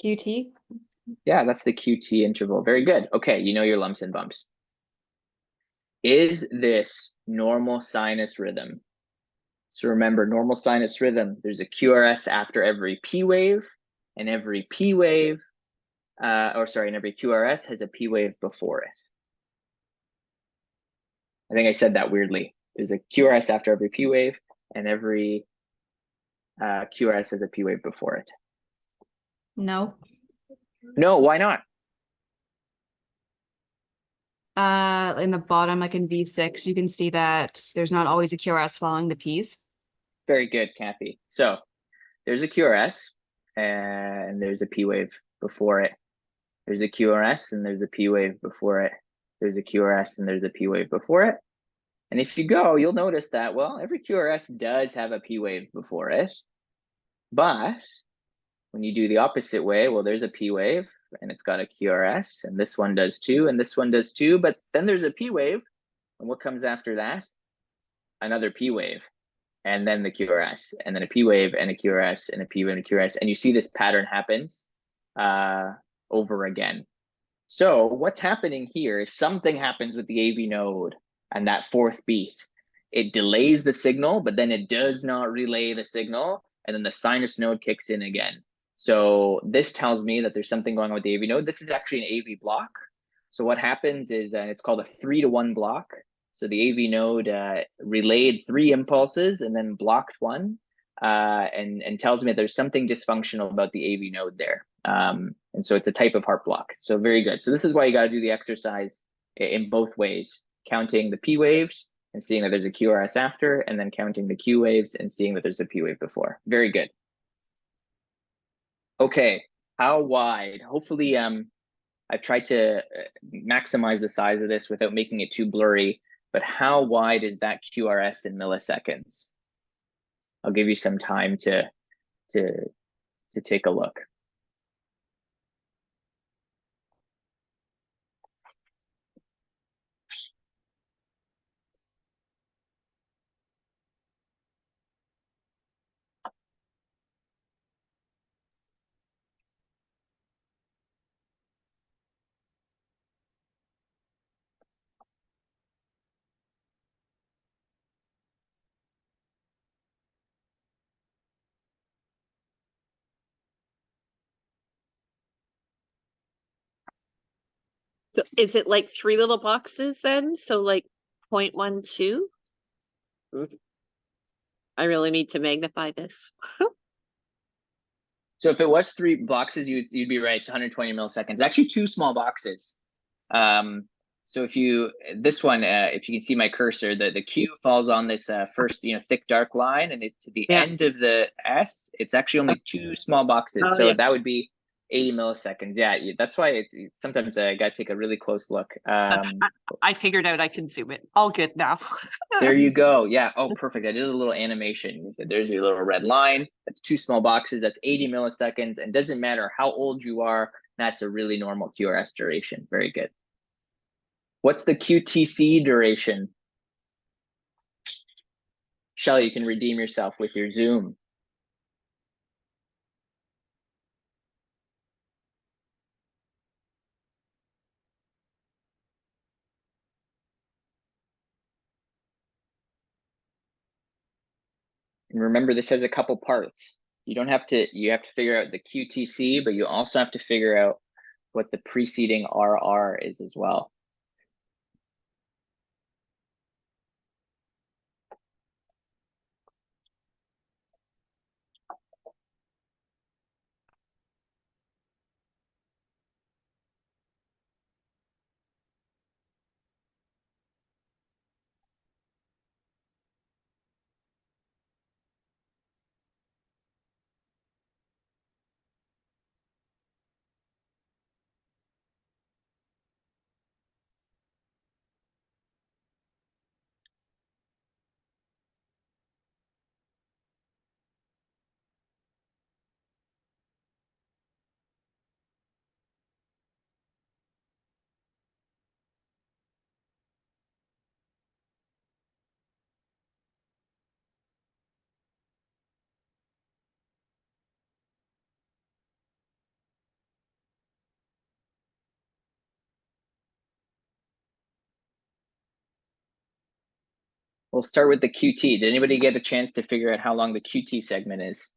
[SPEAKER 6] QT.
[SPEAKER 1] Yeah, that's the QT interval. Very good. Okay, you know your lumps and bumps. Is this normal sinus rhythm? So remember, normal sinus rhythm, there's a QRS after every P wave, and every P wave, and every QRS has a P wave before it. I think I said that weirdly. There's a QRS after every P wave, and every QRS has a P wave before it.
[SPEAKER 6] No.
[SPEAKER 1] No, why not?
[SPEAKER 6] In the bottom, like in V6, you can see that there's not always a QRS following the Ps.
[SPEAKER 1] Very good, Kathy. So there's a QRS and there's a P wave before it. There's a QRS and there's a P wave before it. There's a QRS and there's a P wave before it. And if you go, you'll notice that, well, every QRS does have a P wave before it. But when you do the opposite way, well, there's a P wave and it's got a QRS, and this one does too, and this one does too. But then there's a P wave. And what comes after that? Another P wave. And then the QRS, and then a P wave and a QRS and a P wave and a QRS. And you see this pattern happens over again. So what's happening here is something happens with the AV node and that fourth beat. It delays the signal, but then it does not relay the signal. And then the sinus node kicks in again. So this tells me that there's something going on with the AV node. This is actually an AV block. So what happens is it's called a 3-to-1 block. So the AV node relayed 3 impulses and then blocked 1, and tells me that there's something dysfunctional about the AV node there. And so it's a type of heart block. So very good. So this is why you got to do the exercise in both ways, counting the P waves and seeing that there's a QRS after, and then counting the Q waves and seeing that there's a P wave before. Very good. Okay, how wide? Hopefully, I've tried to maximize the size of this without making it too blurry. But how wide is that QRS in milliseconds? I'll give you some time to take a look.
[SPEAKER 5] So is it like 3 little boxes then? So like 0.12? I really need to magnify this.
[SPEAKER 1] So if it was 3 boxes, you'd be right. It's 120 milliseconds. Actually, 2 small boxes. So if you this one, if you can see my cursor, the Q falls on this first thick dark line, and to the
[SPEAKER 5] Yeah.
[SPEAKER 1] end of the S, it's actually only 2 small boxes.
[SPEAKER 5] Oh,
[SPEAKER 1] So
[SPEAKER 5] yeah.
[SPEAKER 1] that would be 80 milliseconds. Yeah, that's why it's sometimes I gotta take a really close look.
[SPEAKER 5] I figured out I can zoom it. All good now.
[SPEAKER 1] There you go. Yeah. Oh, perfect. I did a little animation. There's your little red line. That's 2 small boxes. That's 80 milliseconds. And doesn't matter how old you are. That's a really normal QRS duration. Very good. What's the QTC duration? Shelly, you can redeem yourself with your Zoom. And remember, this has a couple parts. You have to figure out the QTC, but you also have to figure out what the preceding RR is as well. We'll start with the QT. Did anybody get a chance to figure out how long the QT segment is?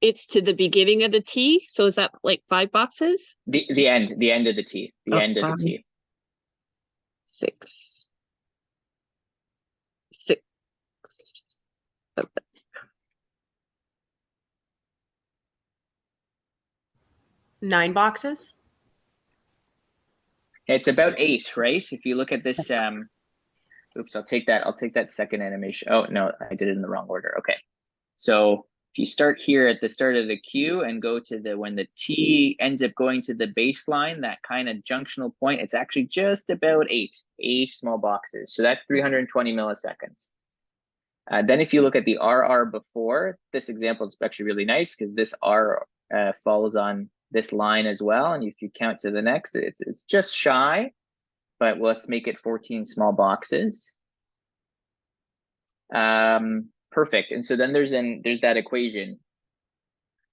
[SPEAKER 5] It's to the beginning of the T. So is that like 5 boxes?
[SPEAKER 1] The end of the T. The end of the T.
[SPEAKER 5] 6. 6. 7.
[SPEAKER 3] Nine boxes.
[SPEAKER 1] It's about 8, right? If you look at this, oops, I'll take that second animation. Oh no, I did it in the wrong order. Okay. So if you start here at the start of the Q and go to when the T ends up going to the baseline, that kind of junctional point, it's actually just about 8 small boxes. So that's 320 milliseconds. Then if you look at the RR before, this example is actually really nice because this R follows on this line as well. And if you count to the next, it's just shy, but let's make it 14 small boxes. Perfect. And so then there's that equation.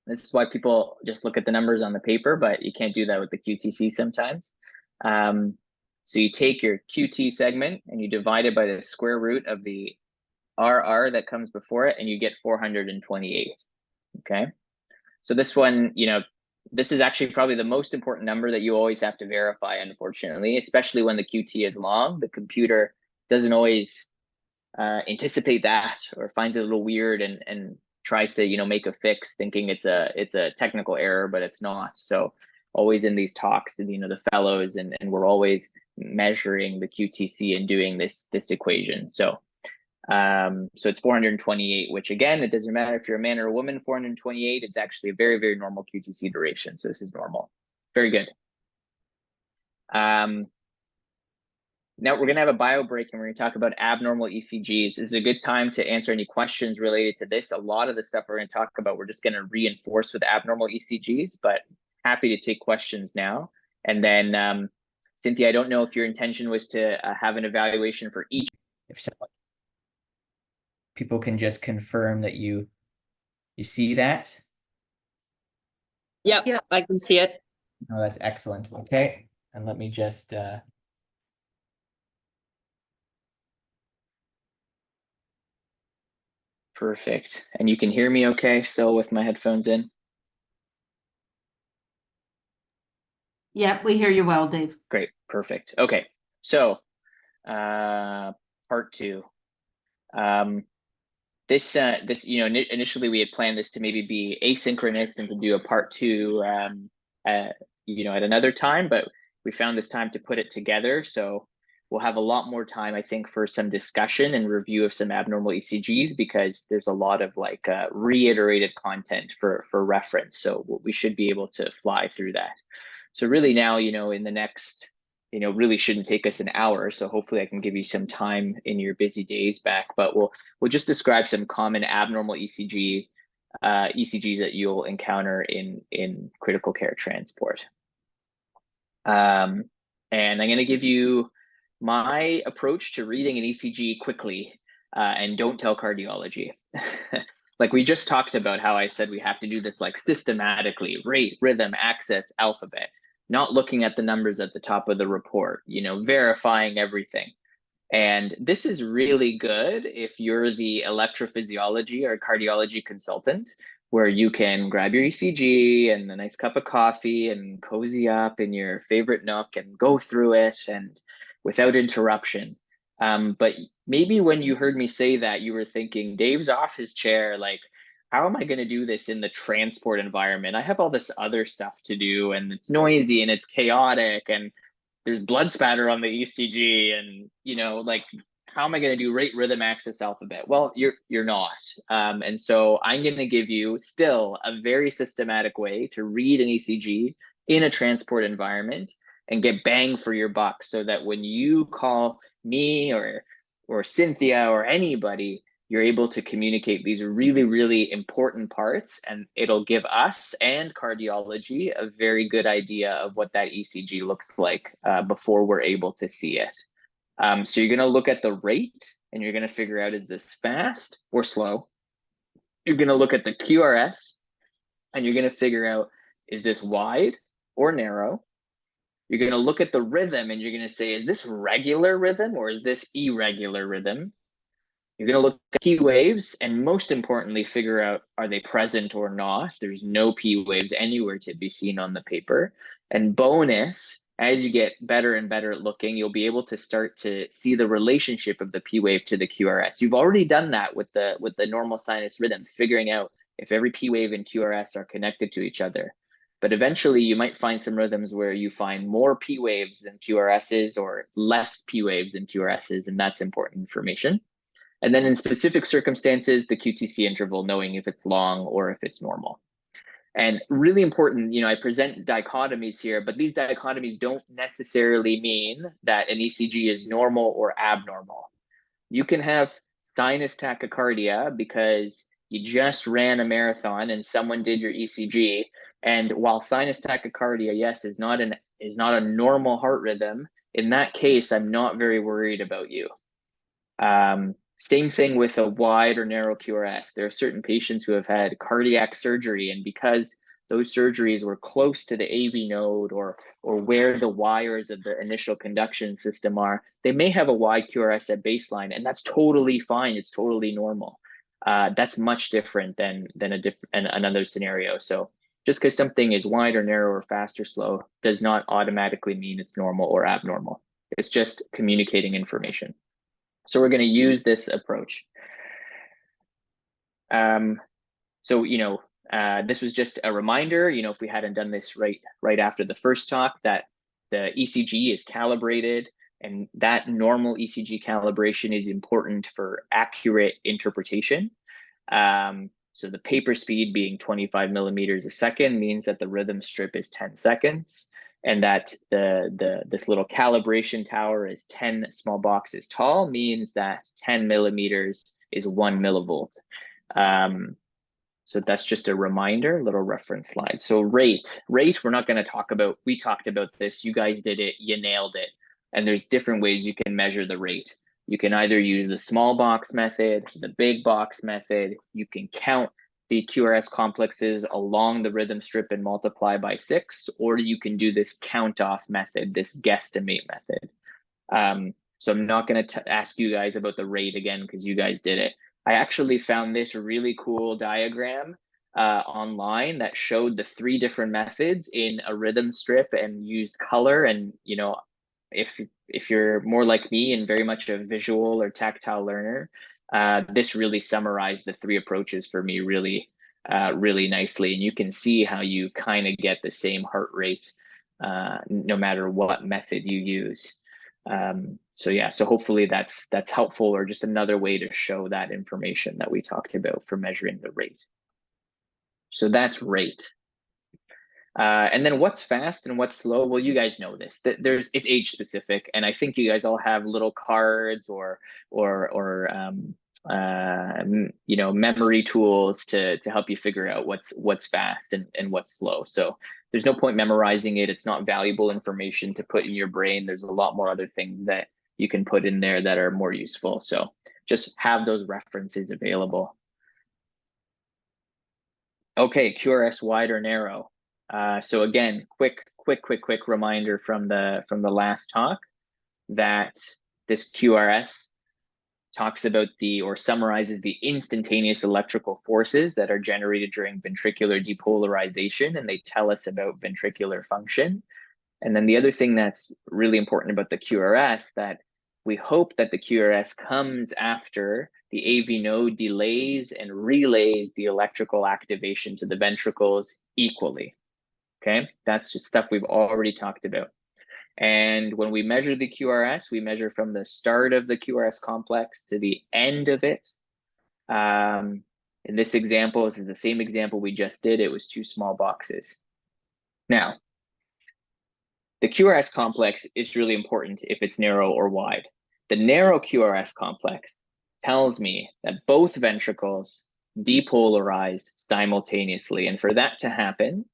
[SPEAKER 1] This is why people just look at the numbers on the paper, but you can't do that with the QTC sometimes. So you take your QT segment and you divide it by the square root of the RR that comes before it, and you get 428. Okay. So this one, this is actually probably the most important number that you always have to verify, unfortunately, especially when the QT is long. The computer doesn't always anticipate that, or finds it a little weird and tries to make a fix thinking it's a technical error, but it's not. So always in these talks, the fellows and we're always measuring the QTC and doing this equation. So it's 428, which again, it doesn't matter if you're a man or a woman. 428 is actually a very, very normal QTC duration. So this is normal. Very good. Now we're going to have a bio break and we're going to talk about abnormal ECGs. This is a good time to answer any questions related to this. A lot of the stuff we're going to talk about, we're just going to reinforce with abnormal ECGs, but happy to take questions now. And then Cynthia, I don't know if your intention was to have an evaluation for each.
[SPEAKER 7] If so, people can just confirm that you see that.
[SPEAKER 5] Yep,
[SPEAKER 2] Yep.
[SPEAKER 5] I can see it.
[SPEAKER 7] Oh, that's excellent. Okay, and let me just
[SPEAKER 1] Perfect. And you can hear me okay still with my headphones in?
[SPEAKER 8] Yeah, we hear you well, Dave.
[SPEAKER 1] Great, perfect. Okay, so part two. This initially we had planned this to maybe be asynchronous and to do a part two at another time, but we found this time to put it together. So we'll have a lot more time, I think, for some discussion and review of some abnormal ECGs, because there's a lot of reiterated content for reference. So we should be able to fly through that. So really now, in the next, really shouldn't take us an hour. So hopefully I can give you some time in your busy days back, but we'll just describe some common abnormal ECGs that you'll encounter in critical care transport. And I'm going to give you my approach to reading an ECG quickly, and don't tell cardiology. Like we just talked about how I said we have to do this systematically, rate, rhythm, axis, alphabet, not looking at the numbers at the top of the report, verifying everything. And this is really good if you're the electrophysiology or cardiology consultant, where you can grab your ECG and a nice cup of coffee and cozy up in your favorite nook and go through it and without interruption. But maybe when you heard me say that, you were thinking, Dave's off his chair, how am I going to do this in the transport environment? I have all this other stuff to do, and it's noisy and it's chaotic, and there's blood spatter on the ECG, and how am I going to do rate, rhythm, axis, alphabet? Well, you're not. And so I'm going to give you still a very systematic way to read an ECG in a transport environment and get bang for your buck, so that when you call me or Cynthia or anybody, you're able to communicate these really, really important parts, and it'll give us and cardiology a very good idea of what that ECG looks like before we're able to see it. So you're going to look at the rate, and you're going to figure out, is this fast or slow? You're going to look at the QRS, and you're going to figure out, is this wide or narrow? You're going to look at the rhythm, and you're going to say, is this regular rhythm or is this irregular rhythm? You're going to look at P waves, and most importantly, figure out, are they present or not? There's no P waves anywhere to be seen on the paper. And bonus, as you get better and better at looking, you'll be able to start to see the relationship of the P wave to the QRS. You've already done that with the normal sinus rhythm, figuring out if every P wave and QRS are connected to each other. But eventually you might find some rhythms where you find more P waves than QRSs or less P waves than QRSs, and that's important information. And then in specific circumstances, the QTC interval, knowing if it's long or if it's normal. And really important, I present dichotomies here, but these dichotomies don't necessarily mean that an ECG is normal or abnormal. You can have sinus tachycardia because you just ran a marathon and someone did your ECG. And while sinus tachycardia, yes, is not a normal heart rhythm, in that case, I'm not very worried about you. Same thing with a wide or narrow QRS. There are certain patients who have had cardiac surgery, and because those surgeries were close to the AV node or where the wires of the initial conduction system are, they may have a wide QRS at baseline, and that's totally fine. It's totally normal. That's much different than another scenario. So just because something is wide or narrow or fast or slow does not automatically mean it's normal or abnormal. It's just communicating information. So we're going to use this approach. So, this was just a reminder, if we hadn't done this right after the first talk, that the ECG is calibrated, and that normal ECG calibration is important for accurate interpretation. So the paper speed being 25 millimeters a second means that the rhythm strip is 10 seconds. And that this little calibration tower is 10 small boxes tall, means that 10 millimeters is 1 millivolt. So that's just a reminder, little reference slide. So rate, we're not going to talk about. We talked about this. You guys did it. You nailed it. And there's different ways you can measure the rate. You can either use the small box method, the big box method. You can count the QRS complexes along the rhythm strip and multiply by 6, or you can do this count off method, this guesstimate method. So I'm not going to ask you guys about the rate again because you guys did it. I actually found this really cool diagram online that showed the 3 different methods in a rhythm strip and used color. And, you know, if you're more like me and very much a visual or tactile learner, this really summarized the 3 approaches for me really nicely. And you can see how you kind of get the same heart rate no matter what method you use. So yeah, so hopefully that's helpful, or just another way to show that information that we talked about for measuring the rate. So that's rate. And then what's fast and what's slow? Well, you guys know this. It's age specific, and I think you guys all have little cards or you know, memory tools to help you figure out what's fast and what's slow. So there's no point memorizing it. It's not valuable information to put in your brain. There's a lot more other things that you can put in there that are more useful. So just have those references available. Okay, QRS wide or narrow. So again, quick reminder from the last talk that this QRS talks about or summarizes the instantaneous electrical forces that are generated during ventricular depolarization, and they tell us about ventricular function. And then the other thing that's really important about the QRS, that we hope that the QRS comes after the AV node delays and relays the electrical activation to the ventricles equally. Okay, that's just stuff we've already talked about. And when we measure the QRS, we measure from the start of the QRS complex to the end of it. In this example, this is the same example we just did. It was 2 small boxes. Now, the QRS complex is really important if it's narrow or wide. The narrow QRS complex tells me that both ventricles depolarize simultaneously. And for that to happen,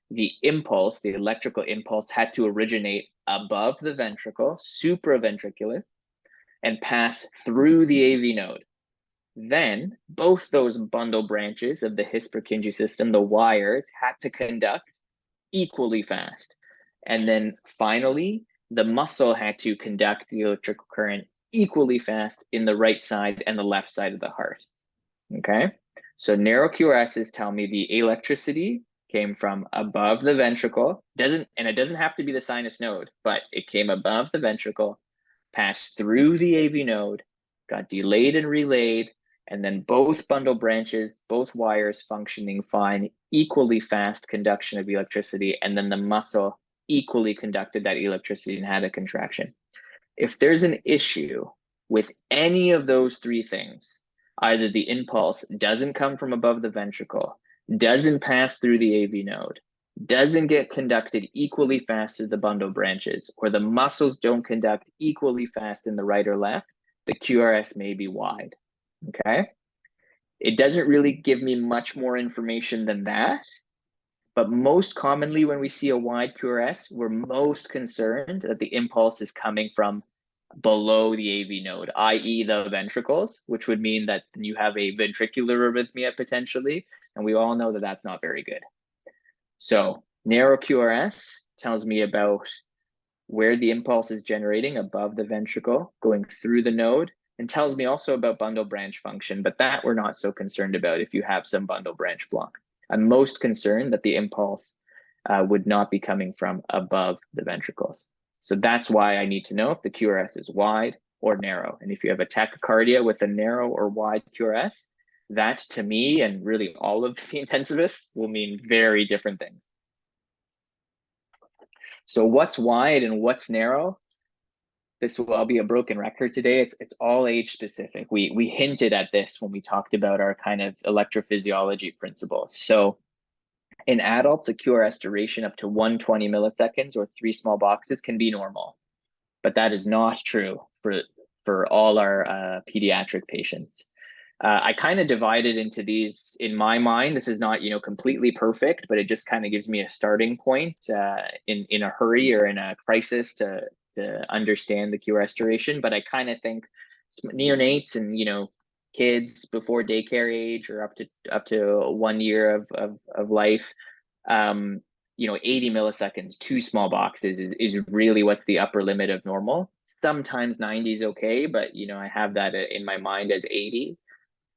[SPEAKER 1] the impulse, the electrical impulse, had to originate above the ventricle, supraventricular, and pass through the AV node. Then both those bundle branches of the His-Purkinje system, the wires, had to conduct equally fast. And then finally, the muscle had to conduct the electrical current equally fast in the right side and the left side of the heart. Okay, so narrow QRSs tell me the electricity came from above the ventricle, and it doesn't have to be the sinus node, but it came above the ventricle, passed through the AV node, got delayed and relayed, and then both bundle branches, both wires functioning fine, equally fast conduction of electricity, and then the muscle equally conducted that electricity and had a contraction. If there's an issue with any of those 3 things, either the impulse doesn't come from above the ventricle, doesn't pass through the AV node, doesn't get conducted equally fast to the bundle branches, or the muscles don't conduct equally fast in the right or left, the QRS may be wide. Okay, it doesn't really give me much more information than that, but most commonly when we see a wide QRS, we're most concerned that the impulse is coming from below the AV node, i.e. the ventricles, which would mean that you have a ventricular arrhythmia potentially, and we all know that that's not very good. So narrow QRS tells me about where the impulse is generating above the ventricle, going through the node, and tells me also about bundle branch function, but that we're not so concerned about if you have some bundle branch block. I'm most concerned that the impulse would not be coming from above the ventricles. So that's why I need to know if the QRS is wide or narrow. And if you have a tachycardia with a narrow or wide QRS, that to me and really all of the intensivists will mean very different things. So what's wide and what's narrow? This will be a broken record today. It's all age specific. We hinted at this when we talked about our kind of electrophysiology principles. So in adults, a QRS duration up to 120 milliseconds or 3 small boxes can be normal, but that is not true for all our pediatric patients. I kind of divided into these in my mind. This is not, completely perfect, but it just kind of gives me a starting point in a hurry or in a crisis to understand the QRS duration. But I kind of think neonates and, kids before daycare age or up to 1 year of life, 80 milliseconds, 2 small boxes is really what's the upper limit of normal. Sometimes 90 is okay, but I have that in my mind as 80.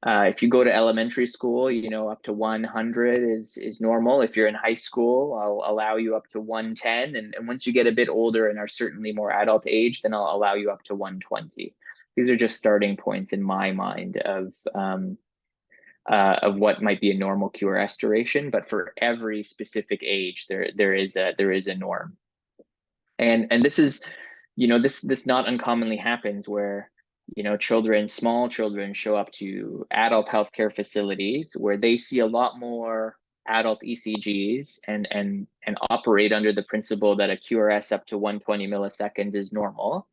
[SPEAKER 1] If you go to elementary school, up to 100 is normal. If you're in high school, I'll allow you up to 110. And once you get a bit older and are certainly more adult age, then I'll allow you up to 120. These are just starting points in my mind of what might be a normal QRS duration. But for every specific age, there is a norm. And this is, this not uncommonly happens where small children show up to adult healthcare facilities where they see a lot more adult ECGs and operate under the principle that a QRS up to 120 milliseconds is normal.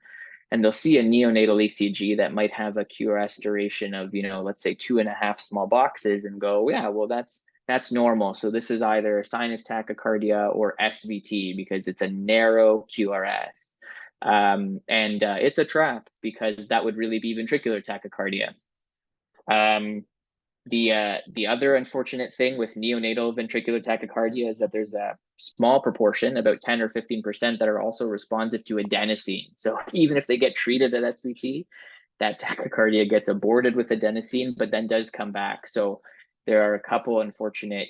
[SPEAKER 1] And they'll see a neonatal ECG that might have a QRS duration of, let's say 2.5 small boxes and go, yeah, well, that's normal. So this is either sinus tachycardia or SVT because it's a narrow QRS. And it's a trap because that would really be ventricular tachycardia. The other unfortunate thing with neonatal ventricular tachycardia is that there's a small proportion, about 10 or 15%, that are also responsive to adenosine. So even if they get treated at SVT, that tachycardia gets aborted with adenosine, but then does come back. So there are a couple unfortunate,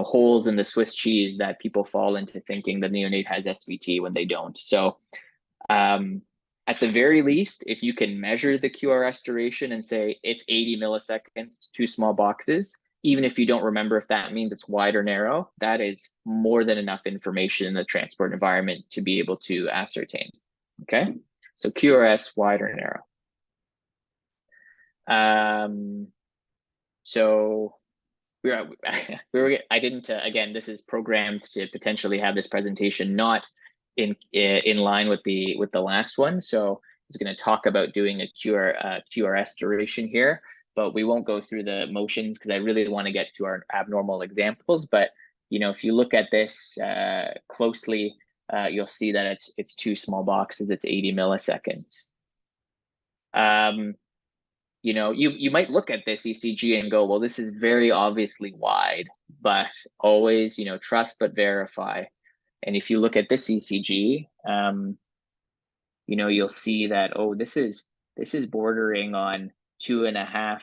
[SPEAKER 1] holes in the Swiss cheese that people fall into thinking the neonate has SVT when they don't. So at the very least, if you can measure the QRS duration and say it's 80 milliseconds, it's 2 small boxes, even if you don't remember if that means it's wide or narrow, that is more than enough information in the transport environment to be able to ascertain. Okay, so QRS, wide or narrow. So I didn't, again, this is programmed to potentially have this presentation not in line with the last one. So I was going to talk about doing a QRS duration here, but we won't go through the motions because I really want to get to our abnormal examples. But if you look at this closely, you'll see that it's 2 small boxes. It's 80 milliseconds. You might look at this ECG and go, well, this is very obviously wide, but always, trust but verify. And if you look at this ECG, you'll see that, oh, this is bordering on 2.5,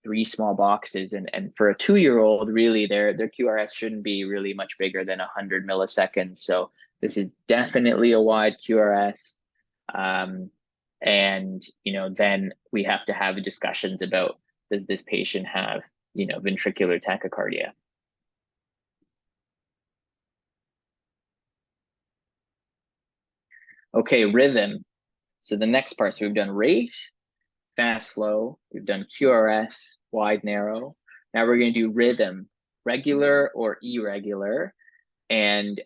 [SPEAKER 1] 3 small boxes. And for a 2-year-old, really, their QRS shouldn't be really much bigger than 100 milliseconds. So this is definitely a wide QRS. And then we have to have discussions about, does this patient have ventricular tachycardia? Okay, rhythm. So the next part, so we've done rate, fast, slow, we've done QRS, wide, narrow. Now we're going to do rhythm, regular or irregular. And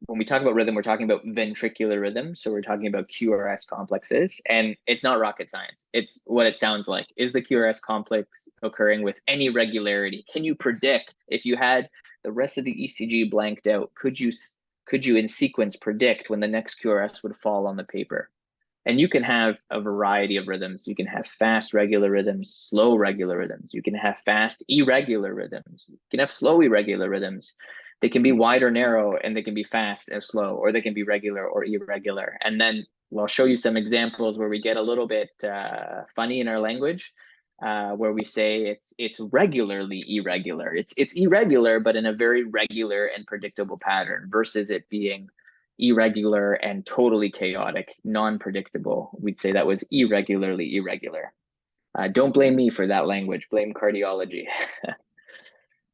[SPEAKER 1] when we talk about rhythm, we're talking about ventricular rhythm. So we're talking about QRS complexes, and it's not rocket science. It's what it sounds like. Is the QRS complex occurring with any regularity? Can you predict, if you had the rest of the ECG blanked out, could you in sequence predict when the next QRS would fall on the paper? And you can have a variety of rhythms. You can have fast regular rhythms, slow regular rhythms. You can have fast irregular rhythms. You can have slow irregular rhythms. They can be wide or narrow, and they can be fast or slow, or they can be regular or irregular. And then I'll show you some examples where we get a little bit funny in our language, where we say it's regularly irregular. It's irregular, but in a very regular and predictable pattern, versus it being irregular and totally chaotic, non-predictable. We'd say that was irregularly irregular. Don't blame me for that language, blame cardiology.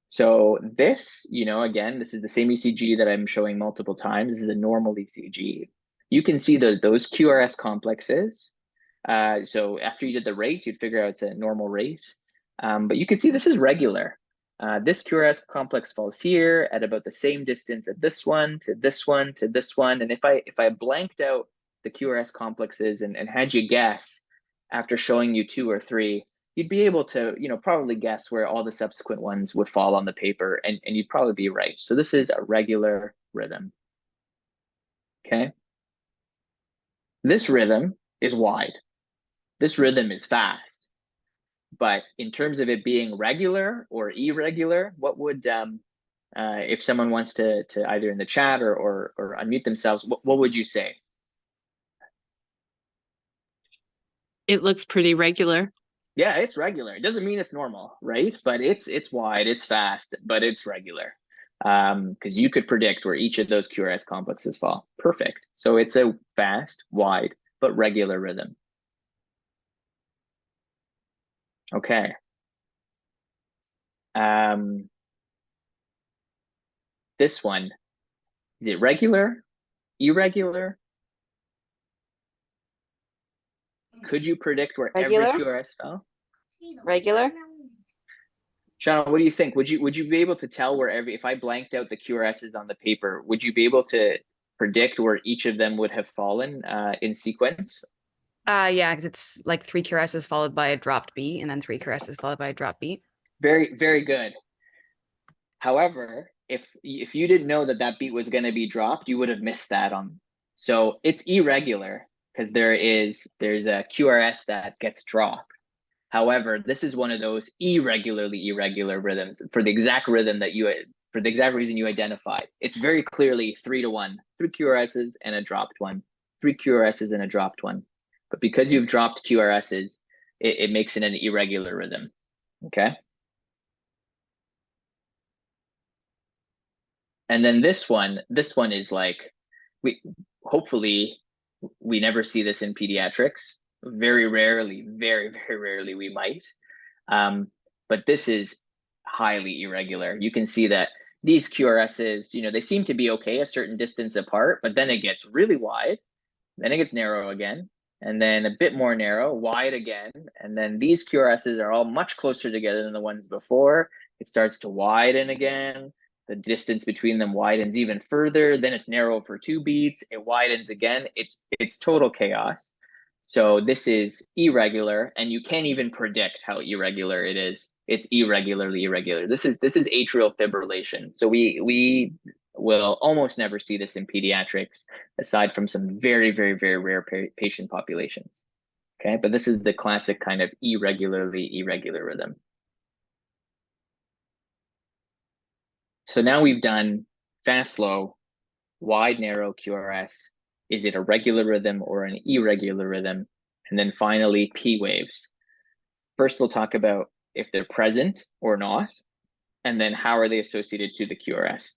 [SPEAKER 1] So this, again, this is the same ECG that I'm showing multiple times. This is a normal ECG. You can see those QRS complexes. So after you did the rate, you'd figure out it's a normal rate. But you can see this is regular. This QRS complex falls here at about the same distance at this one, to this one, to this one. And if I blanked out the QRS complexes and had you guess after showing you 2 or 3, you'd be able to, probably guess where all the subsequent ones would fall on the paper, and you'd probably be right. So this is a regular rhythm. Okay. This rhythm is wide. this rhythm is fast. But in terms of it being regular or irregular, what would, if someone wants to either in the chat or unmute themselves, what would you say?
[SPEAKER 5] It looks pretty regular.
[SPEAKER 1] Yeah, it's regular. It doesn't mean it's normal, right? But it's wide, it's fast, but it's regular. Because you could predict where each of those QRS complexes fall. Perfect. So it's a fast, wide, but regular rhythm. Okay. This one, is it regular, irregular? Could you predict where
[SPEAKER 6] Regular.
[SPEAKER 1] every QRS fell?
[SPEAKER 6] Regular.
[SPEAKER 1] Sean, what do you think? Would you be able to tell where if I blanked out the QRSs on the paper, would you be able to predict where each of them would have fallen in sequence?
[SPEAKER 6] Yeah, because it's like 3 QRSs followed by a dropped beat, and then 3 QRSs followed by a dropped beat.
[SPEAKER 1] Very, very good. However, if you didn't know that beat was going to be dropped, you would have missed that on. So it's irregular because there's a QRS that gets dropped. However, this is one of those irregular rhythms for the exact rhythm for the exact reason you identified. It's very clearly 3-to-1, 3 QRSs and a dropped one, 3 QRSs and a dropped one. But because you've dropped QRSs, it makes it an irregular rhythm. Okay. And then this one is like, hopefully we never see this in pediatrics. Very rarely, very rarely we might. But this is highly irregular. You can see that these QRSs, they seem to be okay a certain distance apart, but then it gets really wide, then it gets narrow again, and then a bit more narrow, wide again, and then these QRSs are all much closer together than the ones before. It starts to widen again. The distance between them widens even further. Then it's narrow for 2 beats. It widens again. It's total chaos. So this is irregular, and you can't even predict how irregular it is. It's irregularly irregular. This is atrial fibrillation. So we will almost never see this in pediatrics, aside from some very rare patient populations. Okay, but this is the classic kind of irregularly irregular rhythm. So now we've done fast, slow, wide, narrow QRS. Is it a regular rhythm or an irregular rhythm? And then finally, P waves. First, we'll talk about if they're present or not, and then how are they associated to the QRS.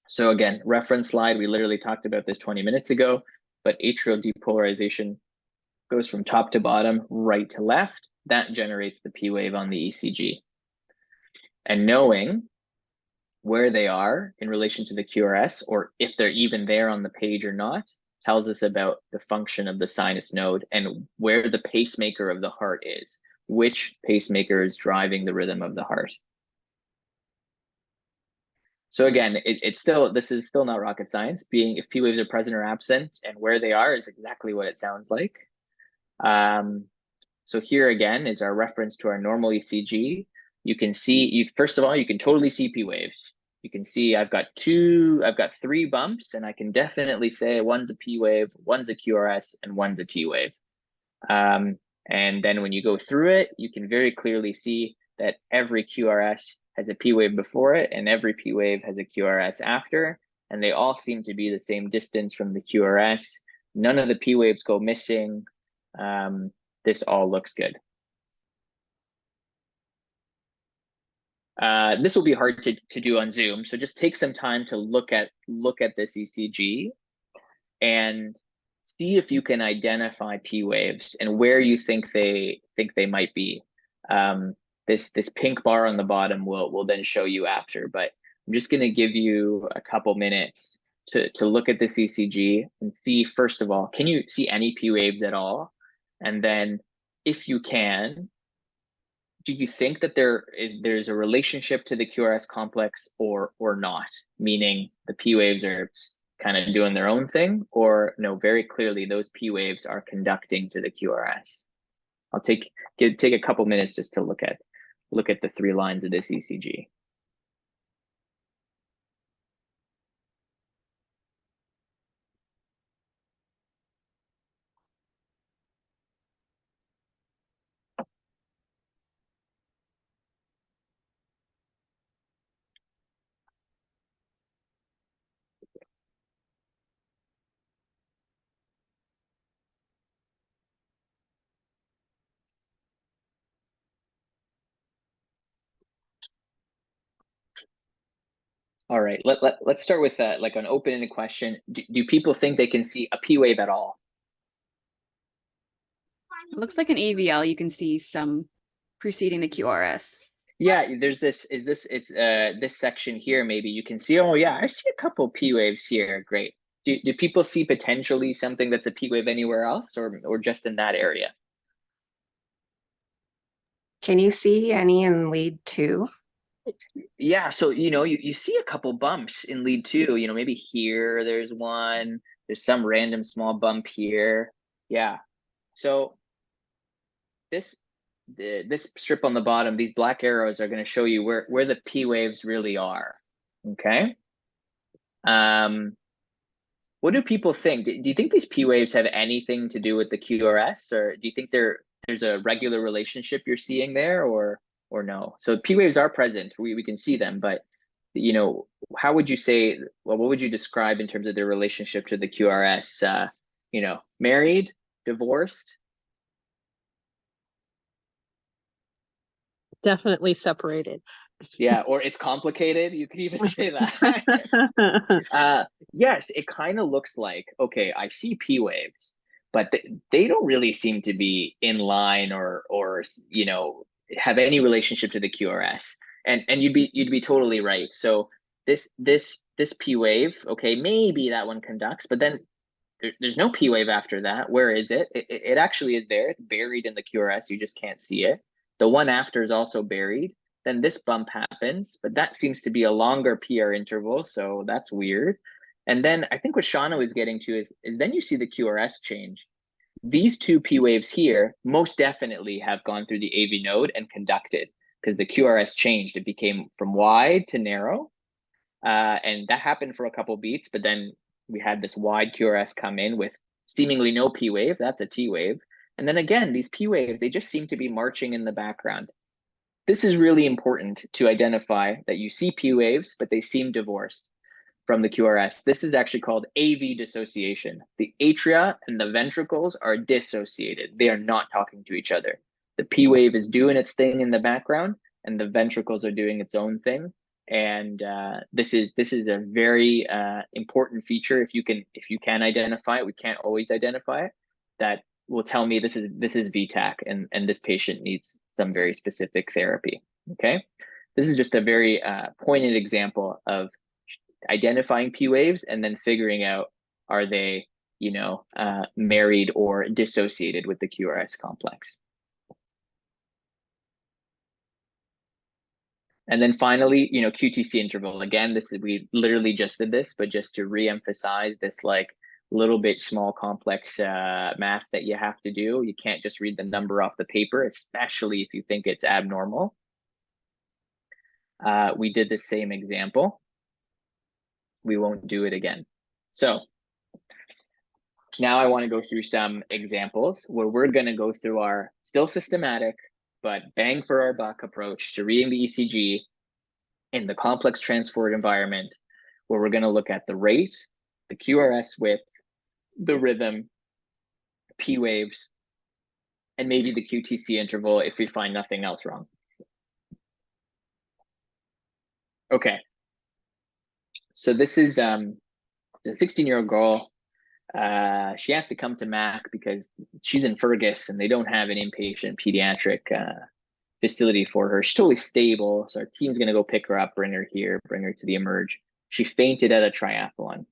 [SPEAKER 1] So again, reference slide, we literally talked about this 20 minutes ago, but atrial depolarization goes from top to bottom, right to left. That generates the P wave on the ECG. And knowing where they are in relation to the QRS, or if they're even there on the page or not, tells us about the function of the sinus node and where the pacemaker of the heart is, which pacemaker is driving the rhythm of the heart. So again, this is still not rocket science. Being if P waves are present or absent and where they are is exactly what it sounds like. So here again is our reference to our normal ECG. You can see, first of all, you can totally see P waves. You can see I've got 3 bumps, and I can definitely say one's a P wave, one's a QRS, and one's a T wave. And then when you go through it, you can very clearly see that every QRS has a P wave before it, and every P wave has a QRS after, and they all seem to be the same distance from the QRS. None of the P waves go missing. This all looks good. This will be hard to do on Zoom, so just take some time to look at this ECG and see if you can identify P waves and where you think they might be. This pink bar on the bottom will then show you after, but I'm just going to give you a couple minutes to look at this ECG and see, first of all, can you see any P waves at all? And then if you can, do you think that there's a relationship to the QRS complex or not? Meaning the P waves are kind of doing their own thing, or no, very clearly those P waves are conducting to the QRS. I'll take a couple minutes just to look at the 3 lines of this ECG. All right, let's start with like an open-ended question. Do people think they can see a P wave at all?
[SPEAKER 6] It looks like an AVL, you can see some preceding the QRS.
[SPEAKER 1] Yeah, there's this, it's this section here, maybe you can see, oh yeah, I see a couple P waves here, great. Do people see potentially something that's a P wave anywhere else or just in that area?
[SPEAKER 4] Can you see any in lead 2?
[SPEAKER 1] Yeah, so you see a couple bumps in lead 2, maybe here there's one, there's some random small bump here. Yeah. So this strip on the bottom, these black arrows are going to show you where the P waves really are. Okay. What do people think? Do you think these P waves have anything to do with the QRS, or do you think there's a regular relationship you're seeing there, or no? So P waves are present. We can see them, but how would you say? Well, what would you describe in terms of their relationship to the QRS? Married, divorced?
[SPEAKER 5] Definitely separated.
[SPEAKER 1] Yeah, or it's complicated. You could even say that. Yes, it kind of looks like, okay, I see P waves, but they don't really seem to be in line or have any relationship to the QRS. And you'd be totally right. So this P wave, okay, maybe that one conducts, but then there's no P wave after that. Where is it? It actually is there. It's buried in the QRS. You just can't see it. The one after is also buried. Then this bump happens, but that seems to be a longer PR interval, so that's weird. And then I think what Shauna was getting to is then you see the QRS change. These two P waves here most definitely have gone through the AV node and conducted because the QRS changed. It became from wide to narrow, and that happened for a couple beats, but then we had this wide QRS come in with seemingly no P wave. That's a T wave. And then again, these P waves, they just seem to be marching in the background. This is really important to identify that you see P waves, but they seem divorced from the QRS. This is actually called AV dissociation. The atria and the ventricles are dissociated. They are not talking to each other. The P wave is doing its thing in the background, and the ventricles are doing its own thing. And this is a very important feature. If you can identify it, we can't always identify it. That will tell me this is VTAC and this patient needs some very specific therapy. Okay, this is just a very pointed example of identifying P waves and then figuring out, are they married or dissociated with the QRS complex. And then finally, QTC interval. Again, we literally just did this, but just to re-emphasize this like little bit small complex math that you have to do. You can't just read the number off the paper, especially if you think it's abnormal. We did the same example. We won't do it again. So now I want to go through some examples where we're going to go through our still systematic, but bang for our buck approach to reading the ECG in the complex transport environment, where we're going to look at the rate, the QRS width, the rhythm, P waves, and maybe the QTC interval if we find nothing else wrong. Okay. So this is the 16-year-old girl. She has to come to Mac because she's in Fergus and they don't have an inpatient pediatric facility for her. She's totally stable. So our team's going to go pick her up, bring her here, bring her to the emerge. She fainted at a triathlon.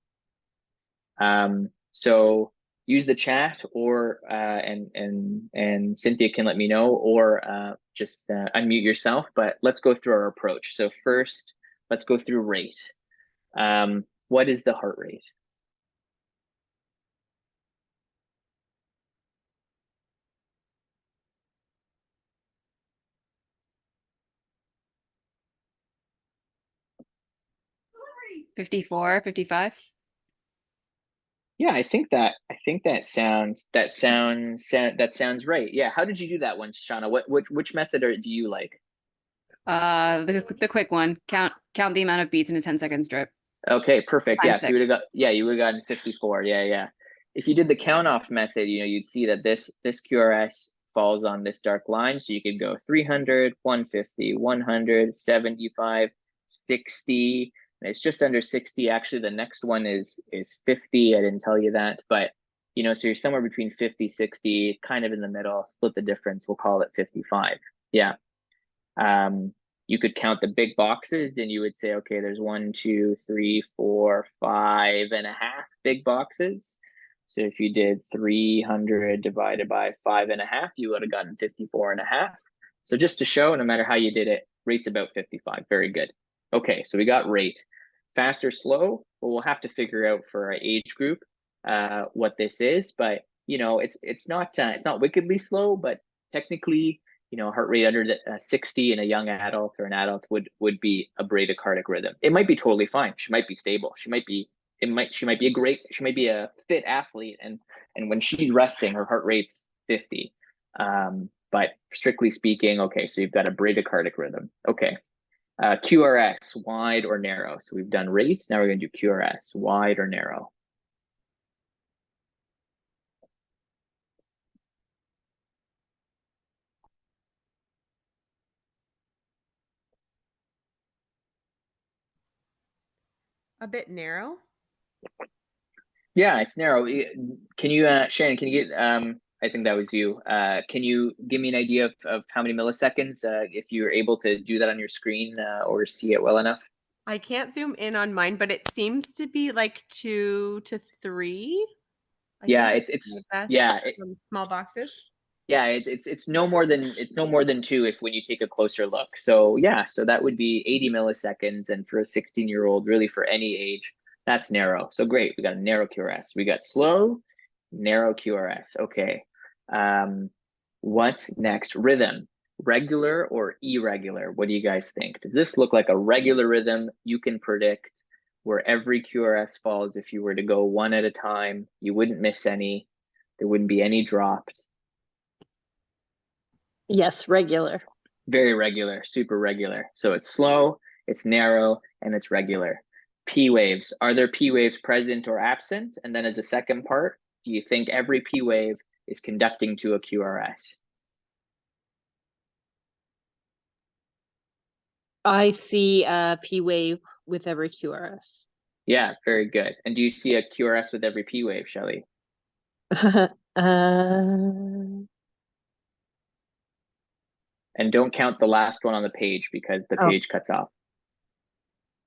[SPEAKER 1] So use the chat or and Cynthia can let me know, or just unmute yourself, but let's go through our approach. So first, let's go through rate. What is the heart rate?
[SPEAKER 6] $54, $55.
[SPEAKER 1] Yeah, I think that sounds right. Yeah, how did you do that one, Shauna? Which method do you like?
[SPEAKER 6] The quick one. Count the amount of beats in a 10-second strip.
[SPEAKER 1] Okay, perfect.
[SPEAKER 6] Times
[SPEAKER 1] Yeah, so you would have
[SPEAKER 6] 6.
[SPEAKER 1] gotten 54. Yeah. If you did the count off method, you'd see that this QRS falls on this dark line. So you could go 300, 150, 100, 75, 60, and it's just under 60. Actually, the next one is 50. I didn't tell you that, but you know, so you're somewhere between 50, 60, kind of in the middle. Split the difference. We'll call it 55. Yeah. You could count the big boxes, and you would say, okay, there's 1, 2, 3, 4, 5.5 big boxes. So if you did 300 divided by 5.5, you would have gotten 54.5. So just to show, no matter how you did it, rate's about 55. Very good. Okay, so we got rate. Fast or slow? Well, we'll have to figure out for our age group what this is, but you know, it's not wickedly slow, but technically, you know, heart rate under 60 in a young adult or an adult would be a bradycardic rhythm. It might be totally fine. She might be stable. She might be a fit athlete, and when she's resting, her heart rate's 50. But strictly speaking, okay, so you've got a bradycardic rhythm. Okay. QRS, wide or narrow. So we've done rate. Now we're going to do QRS, wide or narrow.
[SPEAKER 3] A bit narrow.
[SPEAKER 1] Yeah, it's narrow. Can you, Sharon, can you get, I think that was you. Can you give me an idea of how many milliseconds, if you're able to do that on your screen or see it well enough?
[SPEAKER 3] I can't zoom in on mine, but it seems to be like 2 to 3. I
[SPEAKER 1] Yeah,
[SPEAKER 3] think
[SPEAKER 1] it's
[SPEAKER 3] my best
[SPEAKER 1] yeah,
[SPEAKER 3] small boxes.
[SPEAKER 1] yeah, it's no more than 2 if when you take a closer look. So yeah, so that would be 80 milliseconds, and for a 16-year-old, really for any age, that's narrow. So great, we got a narrow QRS. We got slow, narrow QRS. Okay. What's next? Rhythm, regular or irregular? What do you guys think? Does this look like a regular rhythm you can predict, where every QRS falls if you were to go one at a time? You wouldn't miss any. There wouldn't be any dropped.
[SPEAKER 5] Yes, regular.
[SPEAKER 1] Very regular, super regular. So it's slow, it's narrow, and it's regular. P waves. Are there P waves present or absent? And then as a second part, do you think every P wave is conducting to a QRS?
[SPEAKER 5] I see a P wave with every QRS.
[SPEAKER 1] Yeah, very good. And do you see a QRS with every P wave, Shelley? And don't count the last one on the page because the page cuts off.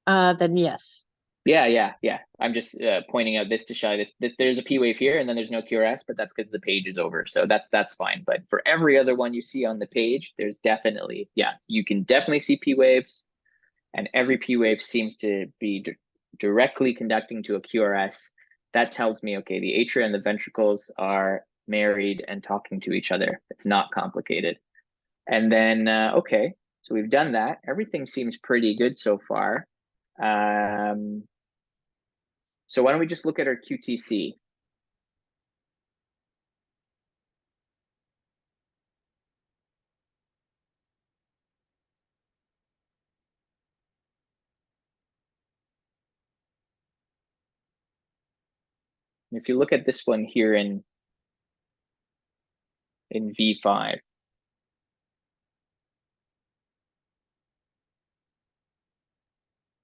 [SPEAKER 5] Then yes.
[SPEAKER 1] Yeah. I'm just pointing out this to Shelley. This there's a P wave here, and then there's no QRS, but that's because the page is over. So that's fine. But for every other one you see on the page, there's definitely, yeah, you can definitely see P waves, and every P wave seems to be directly conducting to a QRS. That tells me, okay, the atria and the ventricles are married and talking to each other. It's not complicated. And then, okay, so we've done that. Everything seems pretty good so far. So why don't we just look at our QTC? If you look at this one here in V5,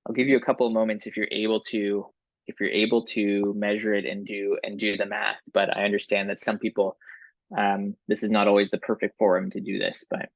[SPEAKER 1] I'll give you a couple of moments if you're able to measure it and do the math. But I understand that some people, this is not always the perfect forum to do this, but.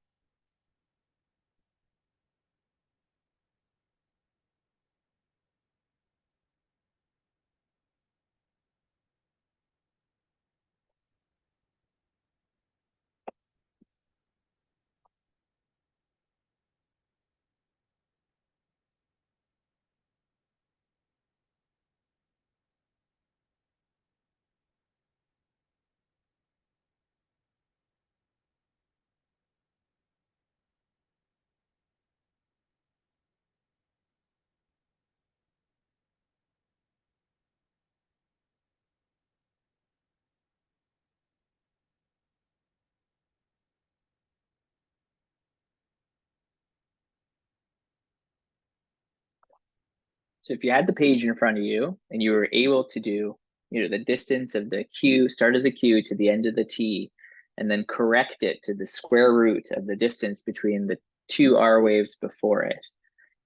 [SPEAKER 1] So if you had the page in front of you and you were able to do, the distance of the Q, start of the Q to the end of the T, and then correct it to the square root of the distance between the two R waves before it,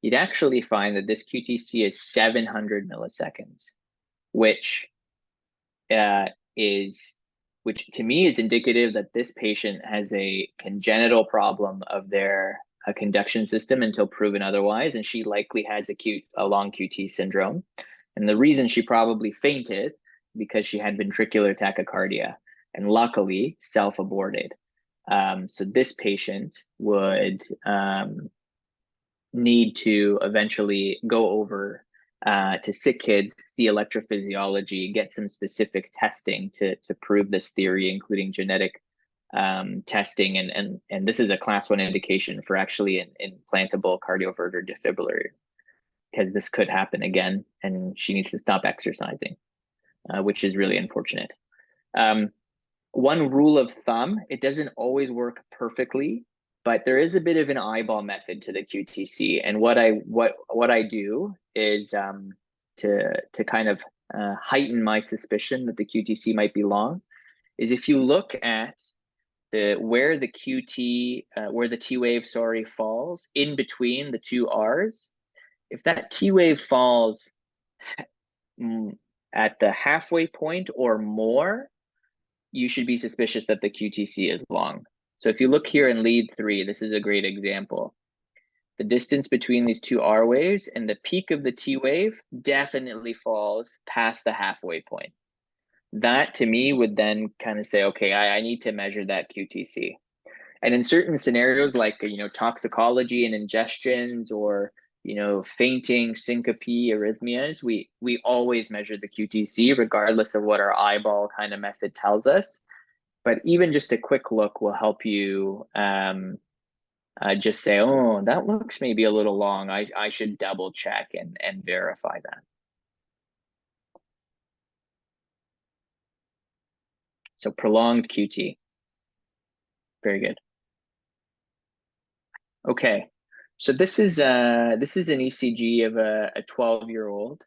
[SPEAKER 1] you'd actually find that this QTC is 700 milliseconds, which which to me is indicative that this patient has a congenital problem of their conduction system until proven otherwise, and she likely has a long QT syndrome. And the reason she probably fainted because she had ventricular tachycardia, and luckily self-aborted. So this patient would need to eventually go over to sick kids, see electrophysiology, get some specific testing to prove this theory, including genetic testing. And this is a class 1 indication for actually an implantable cardioverter defibrillator, because this could happen again and she needs to stop exercising, which is really unfortunate. One rule of thumb, it doesn't always work perfectly, but there is a bit of an eyeball method to the QTC. And what I do is to kind of heighten my suspicion that the QTC might be long, is if you look at where the T wave, falls in between the two R's, if that T wave falls at the halfway point or more, you should be suspicious that the QTC is long. So if you look here in lead 3, this is a great example. The distance between these two R waves and the peak of the T wave definitely falls past the halfway point. That to me would then kind of say, okay, I need to measure that QTC. And in certain scenarios like, toxicology and ingestions, or, fainting, syncope, arrhythmias, we always measure the QTC regardless of what our eyeball kind of method tells us. But even just a quick look will help you just say, oh, that looks maybe a little long. I should double check and verify that. So prolonged QT. Very good. Okay, so this is an ECG of a 12-year-old